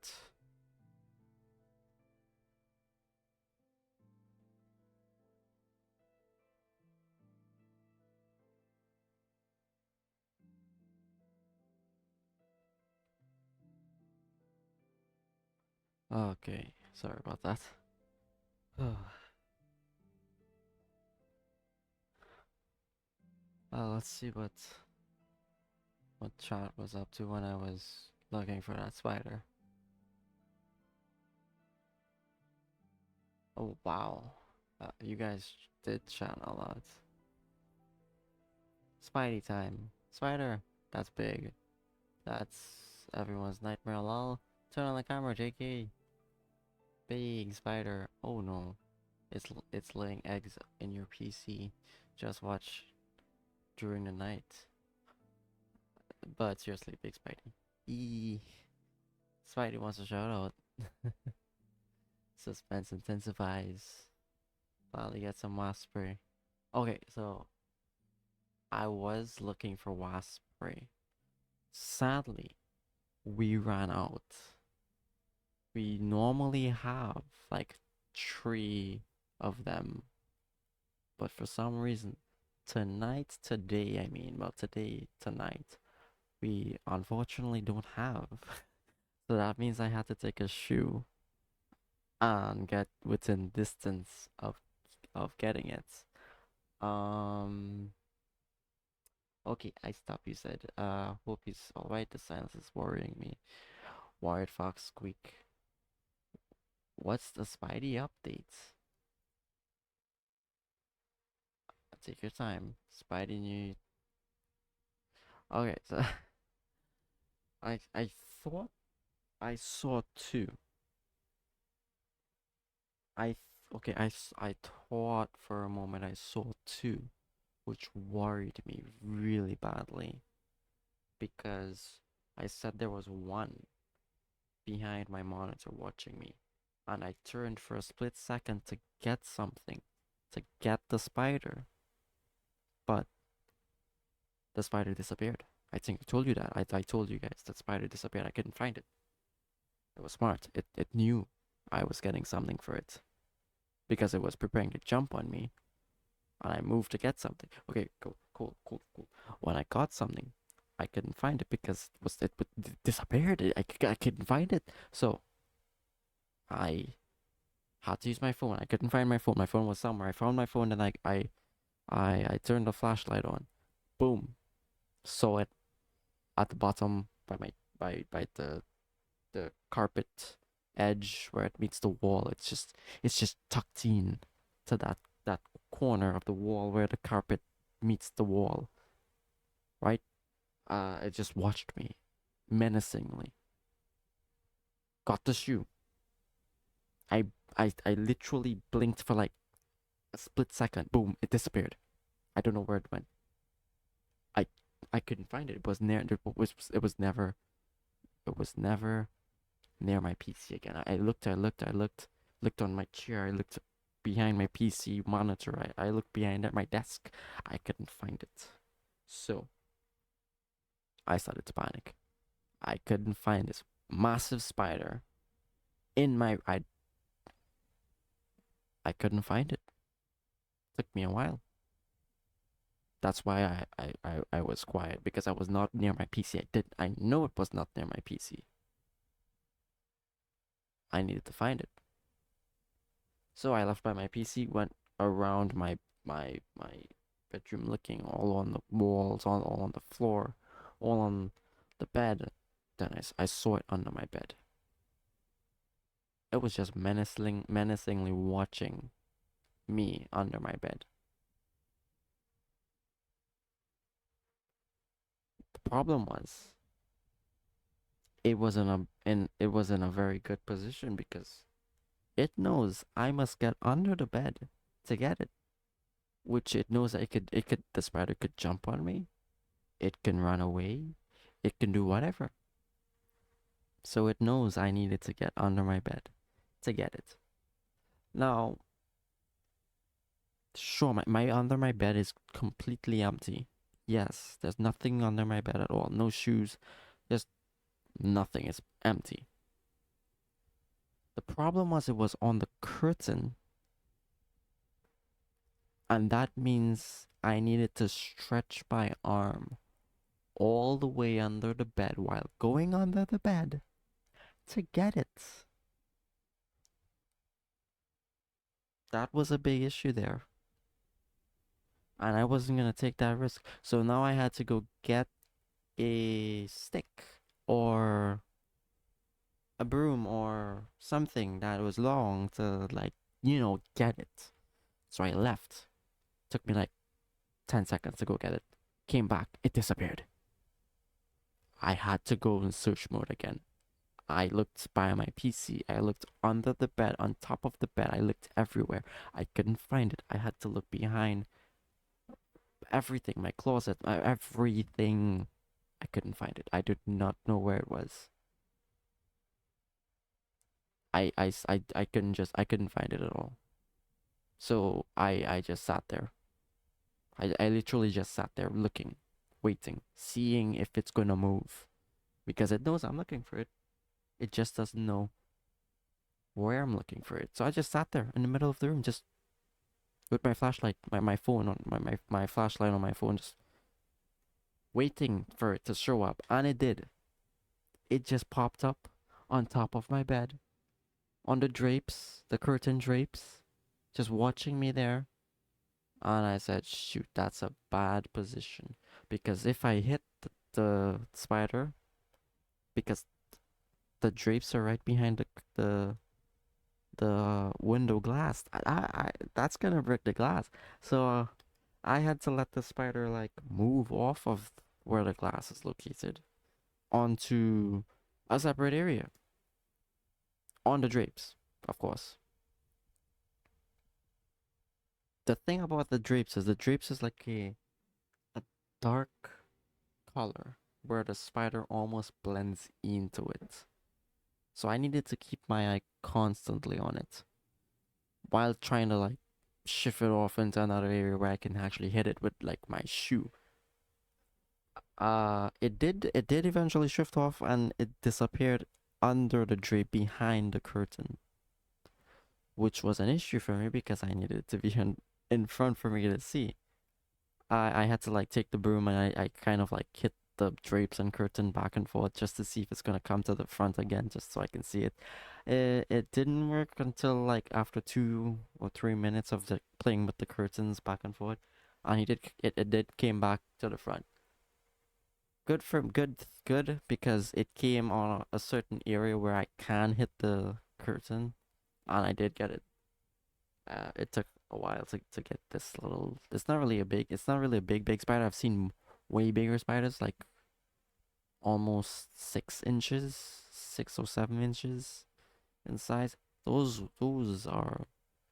Okay, sorry about that. Let's see what chat was up to when I was looking for that spider. Oh wow, you guys did chat a lot. Spidey time. Spider. That's big. That's everyone's nightmare. Lol. Turn on the camera, JK. Big spider. Oh no, it's laying eggs in your PC. Just watch during the night. But seriously, big Spidey. Eee. Spidey wants a shout out. Suspense intensifies. Finally get some wasp spray. Okay, so I was looking for wasp spray. Sadly, we ran out. We normally have like 3 of them, but for some reason, today, I mean, well, tonight, we unfortunately don't have. So that means I had to take a shoe and get within distance of getting it. Um. Okay, I stop. You said. Hope he's all right. The silence is worrying me. Wired Fox squeak. What's the Spidey updates? Take your time. Spidey new. Okay, so I thought I saw two. Okay. I thought for a moment I saw two, which worried me really badly because I said there was one behind my monitor watching me, and I turned for a split second to get something, to get the spider, but the spider disappeared. I think I told you that. I told you guys that spider disappeared. I couldn't find it. It was smart. It knew I was getting something for it because it was preparing to jump on me, and I moved to get something. Okay, cool. When I got something, I couldn't find it because it disappeared. I couldn't find it. So I had to use my phone. I couldn't find my phone. My phone was somewhere. I found my phone and I turned the flashlight on. Boom. Saw it at the bottom by my by the carpet edge where it meets the wall. It's just tucked in to that corner of the wall where the carpet meets the wall, right? It just watched me menacingly. got the shoe. I I literally blinked for like a split second. Boom, it disappeared. I don't know where it went. I I couldn't find it. It was never near my PC again. I looked on my chair. I looked behind my PC monitor. I looked behind at my desk. I couldn't find it. So I started to panic. I couldn't find this massive spider in my. I couldn't find it. Took me a while. That's why I was quiet because I was not near my PC. I know it was not near my PC. I needed to find it. So I left by my PC, went around my bedroom looking all on the walls, all on the floor, all on the bed. Then I saw it under my bed. It was just menacingly watching me under my bed. The problem was it was in a very good position because it knows I must get under the bed to get it, which it knows that the spider could jump on me, it can run away, it can do whatever. So it knows I needed to get under my bed to get it. Now, sure, my under my bed is completely empty. Yes, there's nothing under my bed at all. No shoes, just nothing. It's empty. The problem was it was on the curtain, and that means I needed to stretch my arm all the way under the bed while going under the bed to get it. That was a big issue there. And I wasn't gonna take that risk. So now I had to go get a stick or a broom or something that was long to like, get it. So I left. Took me like 10 seconds to go get it. Came back, it disappeared. I had to go in search mode again. I looked by my PC. I looked under the bed, on top of the bed. I looked everywhere. I couldn't find it. I had to look behind everything, my closet, everything. I couldn't find it. I did not know where it was. I couldn't find it at all. So I just sat there. I literally just sat there looking, waiting, seeing if it's gonna move. Because it knows I'm looking for it. It just doesn't know where I'm looking for it. So I just sat there in the middle of the room, just with my flashlight, my phone on my flashlight on my phone, just waiting for it to show up. And it did. It just popped up on top of my bed, on the drapes, the curtain drapes, just watching me there. And I said, shoot, that's a bad position. Because if I hit the spider, because the drapes are right behind the window glass, that's gonna break the glass. So I had to let the spider like move off of where the glass is located onto a separate area on the drapes, of course. The thing about the drapes is like a dark color where the spider almost blends into it. So I needed to keep my eye constantly on it while trying to like shift it off into another area where I can actually hit it with like my shoe. It did eventually shift off and it disappeared under the drape behind the curtain, which was an issue for me because I needed it to be in front for me to see. I had to like take the broom and I kind of like hit the drapes and curtain back and forth just to see if it's gonna come to the front again, just so I can see it. It didn't work until like after 2 or 3 minutes of the playing with the curtains back and forth, and it did came back to the front. Good because it came on a certain area where I can hit the curtain, and I did get it. It took a while to get this little. It's not really a big spider. I've seen way bigger spiders, like almost 6 inches, 6 or 7 inches in size. Those are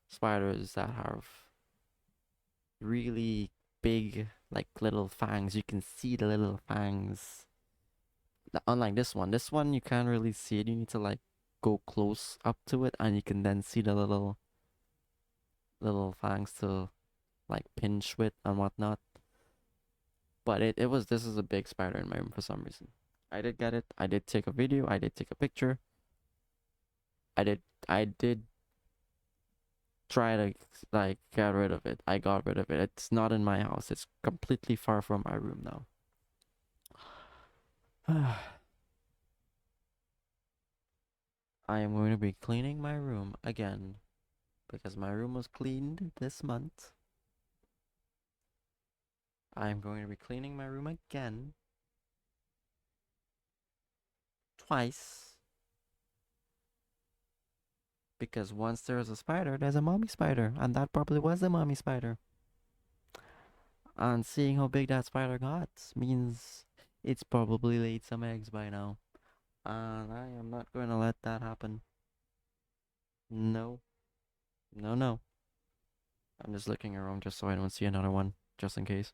spiders that have really big, like little fangs. You can see the little fangs. Unlike this one you can't really see it. You need to like go close up to it, and you can then see the little fangs to like pinch with and whatnot. But it was this is a big spider in my room for some reason. I did get it. I did take a video. I did take a picture. I did try to like get rid of it. I got rid of it. It's not in my house. It's completely far from my room now. I am going to be cleaning my room again because my room was cleaned this month. I am going to be cleaning my room again twice because once there's a spider, there's a mommy spider, and that probably was a mommy spider. And seeing how big that spider got means it's probably laid some eggs by now. And I am not going to let that happen. No, no, no. I'm just looking around just so I don't see another one, just in case.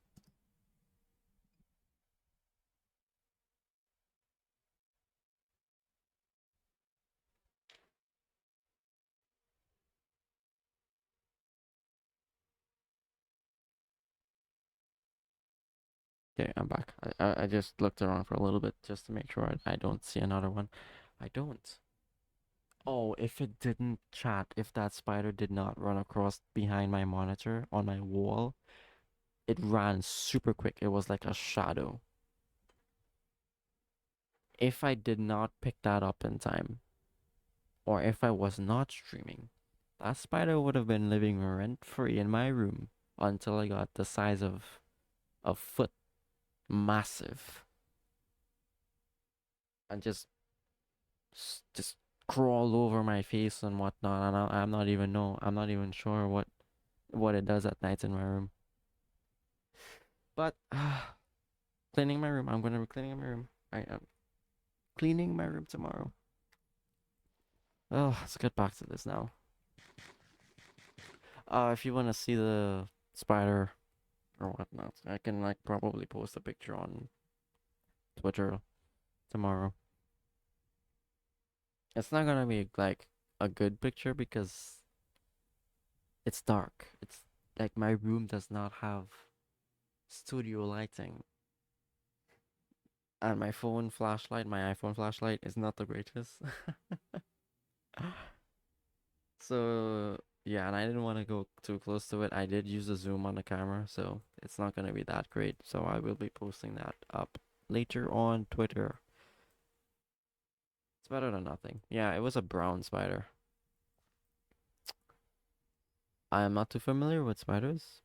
Okay, I'm back. I just looked around for a little bit just to make sure I don't see another one. I don't. Oh, if it didn't chat, if that spider did not run across behind my monitor on my wall, it ran super quick. It was like a shadow. If I did not pick that up in time, or if I was not streaming, that spider would have been living rent free in my room until I got the size of a foot, massive, and just crawl over my face and whatnot. And I'm not even know. I'm not even sure what it does at night in my room. But cleaning my room. I'm gonna be cleaning my room. I am cleaning my room tomorrow. Oh, let's get back to this now. If you wanna see the spider or whatnot, I can like probably post a picture on Twitter tomorrow. It's not gonna be like a good picture because it's dark. It's like my room does not have studio lighting. And my phone flashlight, my iPhone flashlight is not the greatest. So yeah, and I didn't want to go too close to it. I did use the zoom on the camera, so it's not gonna be that great. So I will be posting that up later on Twitter. It's better than nothing. Yeah, it was a brown spider. I am not too familiar with spiders,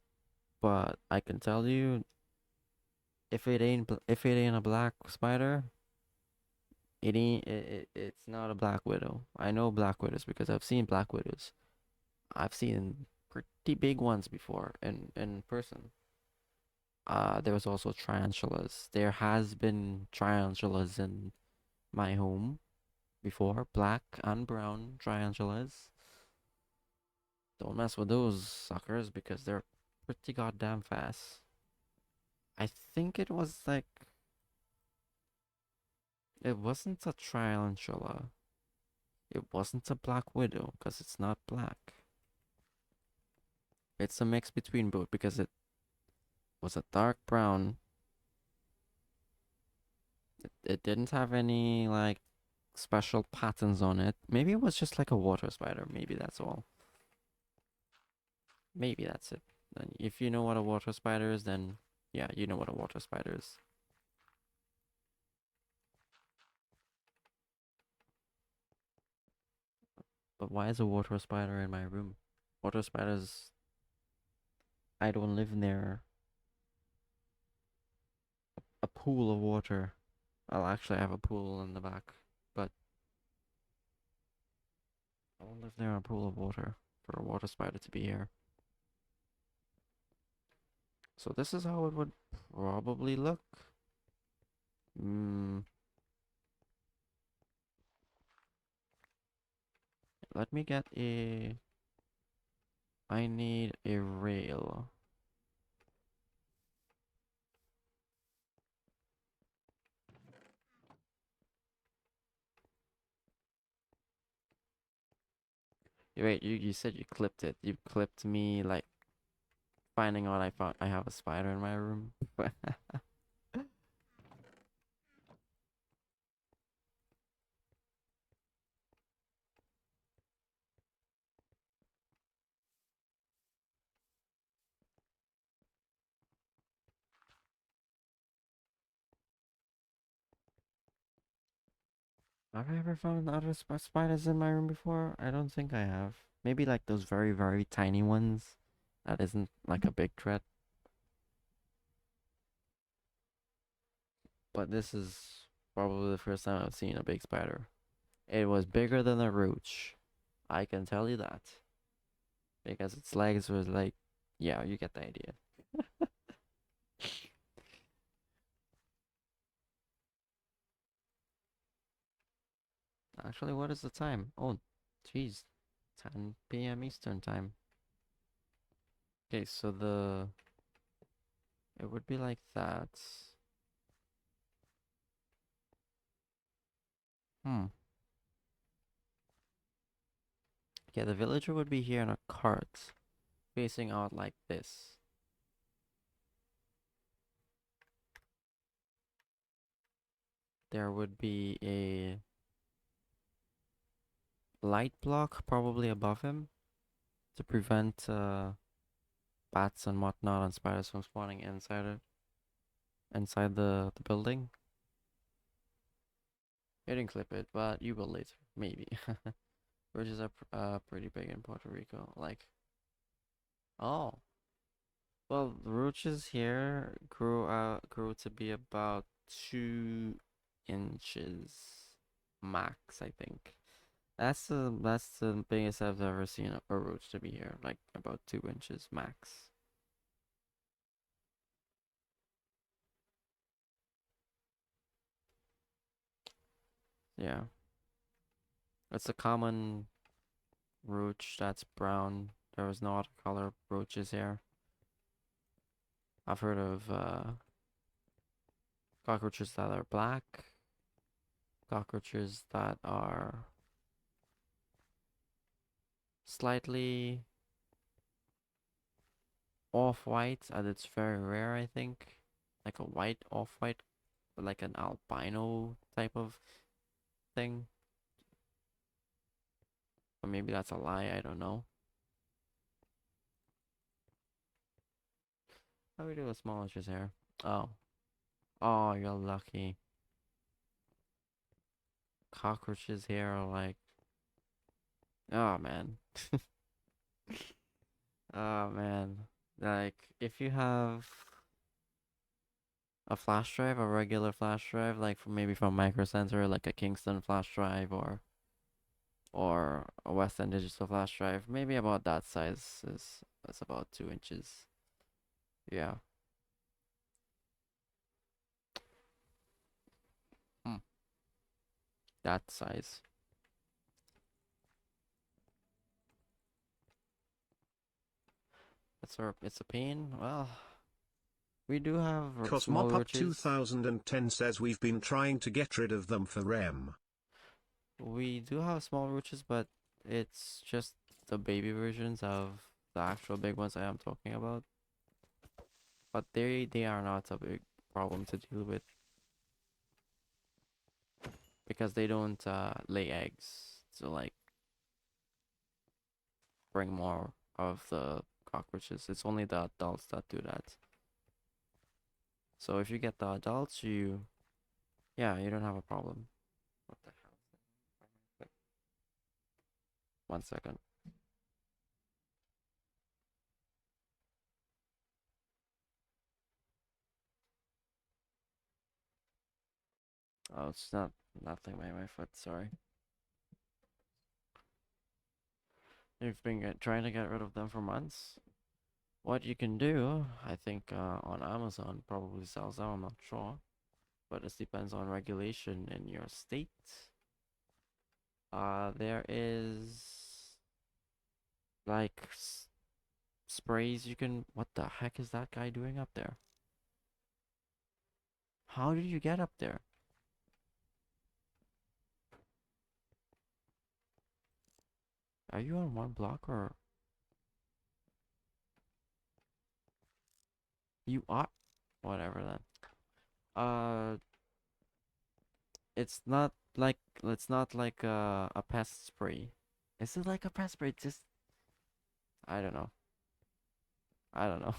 but I can tell you if it ain't a black spider, it's not a black widow. I know black widows because I've seen black widows. I've seen pretty big ones before in person. There was also tarantulas. There has been tarantulas in my home before, black and brown tarantulas. Don't mess with those suckers because they're pretty goddamn fast. I think it was like it wasn't a tarantula. It wasn't a black widow because it's not black. It's a mix between both because it was a dark brown. It didn't have any like special patterns on it. Maybe it was just like a water spider. Maybe that's all. Maybe that's it. Then if you know what a water spider is, then yeah, you know what a water spider is. But why is a water spider in my room? Water spiders, I don't live near a pool of water. I'll actually have a pool in the back, but I don't live near a pool of water for a water spider to be here. So this is how it would probably look. Mm, let me get a. I need a rail. Wait, you said you clipped it. You clipped me like finding out I found I have a spider in my room. Have I ever found other spiders in my room before? I don't think I have. Maybe like those very, very tiny ones. That isn't like a big threat. But this is probably the first time I've seen a big spider. It was bigger than a roach. I can tell you that. Because its legs was like, yeah, you get the idea. Actually, what is the time? Oh, jeez. 10 p.m. Eastern time. Okay, so it would be like that. Hmm. Okay, the villager would be here in a cart, facing out like this. There would be a light block probably above him to prevent bats and whatnot and spiders from spawning inside the building. You didn't clip it, but you will later, maybe. Which is pretty big in Puerto Rico. Like, oh, well, the roaches here grew to be about 2 inches max, I think. That's the biggest I've ever seen a roach to be here, like about 2 inches max. Yeah, it's a common roach that's brown. There is no other color roaches here. I've heard of cockroaches that are black, cockroaches that are slightly off-white, and it's very rare, I think. Like a white off-white, like an albino type of thing. Or maybe that's a lie, I don't know. How do we do with small issues here? Oh. Oh, you're lucky. Cockroaches here are like, oh man. Oh man. Like, if you have a flash drive, a regular flash drive, like from maybe from Micro Center, like a Kingston flash drive or a Western Digital flash drive, maybe about that size is that's about 2 inches. Yeah. Hmm. That size. It's a pain. Well, we do have small Cosmopup roaches. 2010 says we've been trying to get rid of them for M. We do have small roaches, but it's just the baby versions of the actual big ones I am talking about. But they are not a big problem to deal with because they don't lay eggs to like bring more of the cockroaches. It's only the adults that do that. So if you get the adults, yeah, you don't have a problem. What the hell? 1 second. Oh, it's nothing by my foot. Sorry. You've been trying to get rid of them for months. What you can do, I think, on Amazon probably sells them. I'm not sure, but it depends on regulation in your state. There is. like sprays you can. What the heck is that guy doing up there? How did you get up there? Are you on one block or you are? Whatever then. Uh, it's not like a pest spray. Is it like a pest spray? Just I don't know. I don't know.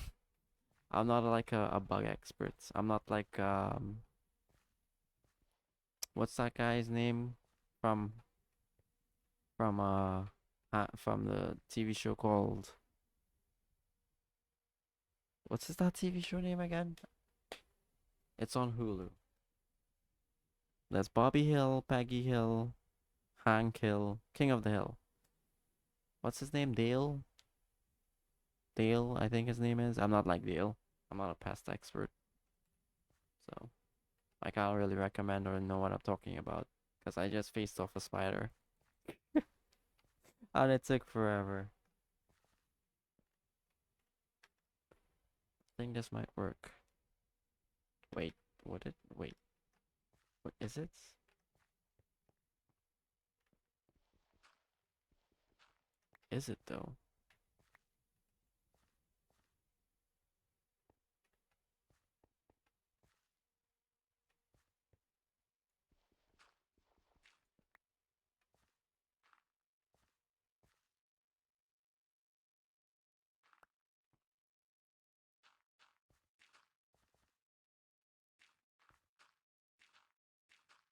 I'm not like a bug expert. I'm not like what's that guy's name from from the TV show called what's that TV show name again? It's on Hulu. There's Bobby Hill, Peggy Hill, Hank Hill, King of the Hill. What's his name? Dale? Dale, I think his name is. I'm not like Dale. I'm not a pest expert, so I can't really recommend or know what I'm talking about because I just faced off a spider and it took forever. I think this might work. Wait, would it? Wait, what is it? Is it though?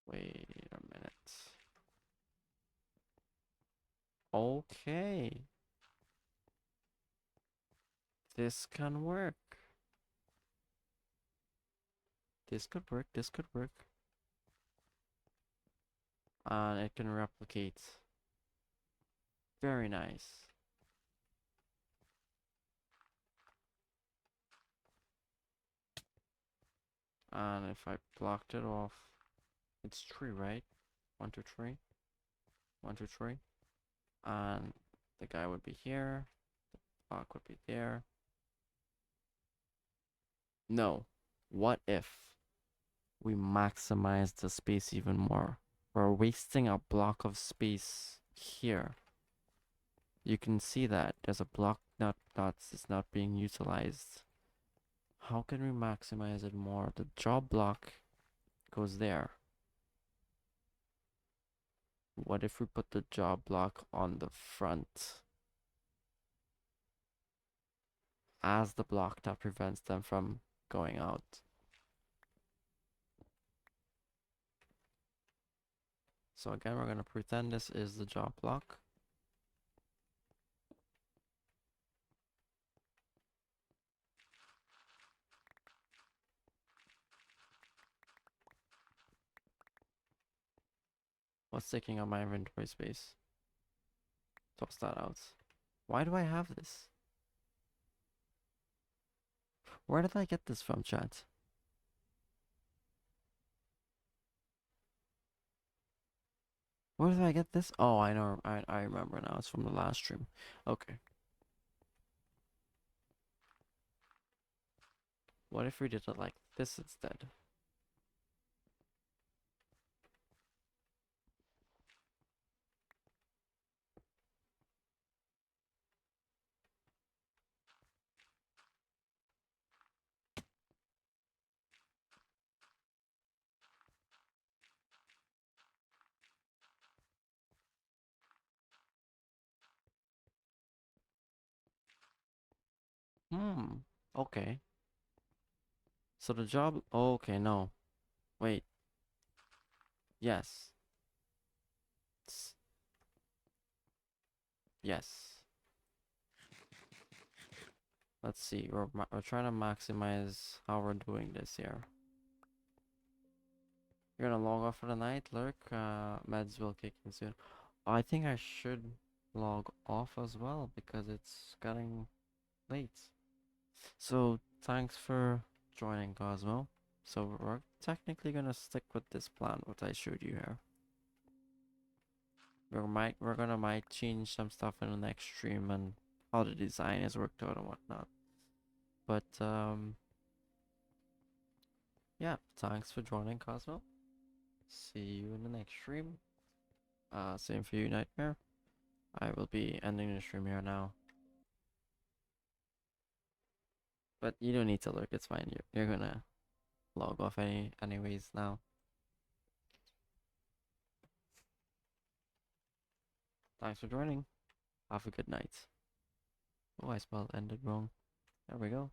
Wait a minute. Okay, this can work. This could work. This could work. And it can replicate. Very nice. And if I blocked it off, it's tree, right? One, two, three. One, two, three. And the guy would be here. Block would be there. No. What if we maximize the space even more? We're wasting a block of space here. You can see that there's a block that's not being utilized. How can we maximize it more? The job block goes there. What if we put the job block on the front as the block that prevents them from going out? So again, we're going to pretend this is the job block. What's taking up my inventory space? Toss that out. Why do I have this? Where did I get this from, chat? Where did I get this? Oh, I know. I remember now. It's from the last stream. Okay. What if we did it like this instead? Hmm. Okay. So the job. Oh, okay, no. Wait. Yes. Yes. Let's see. We're trying to maximize how we're doing this here. You're gonna log off for the night, Lurk. Meds will kick in soon. I think I should log off as well because it's getting late. So thanks for joining, Cosmo. So we're technically gonna stick with this plan what I showed you here. We're gonna might change some stuff in the next stream and how the design is worked out and whatnot. But yeah, thanks for joining, Cosmo. See you in the next stream. Same for you, Nightmare. I will be ending the stream here now. But you don't need to lurk, it's fine. You're gonna log off anyways now. Thanks for joining. Have a good night. Oh, I spelled ended wrong. There we go.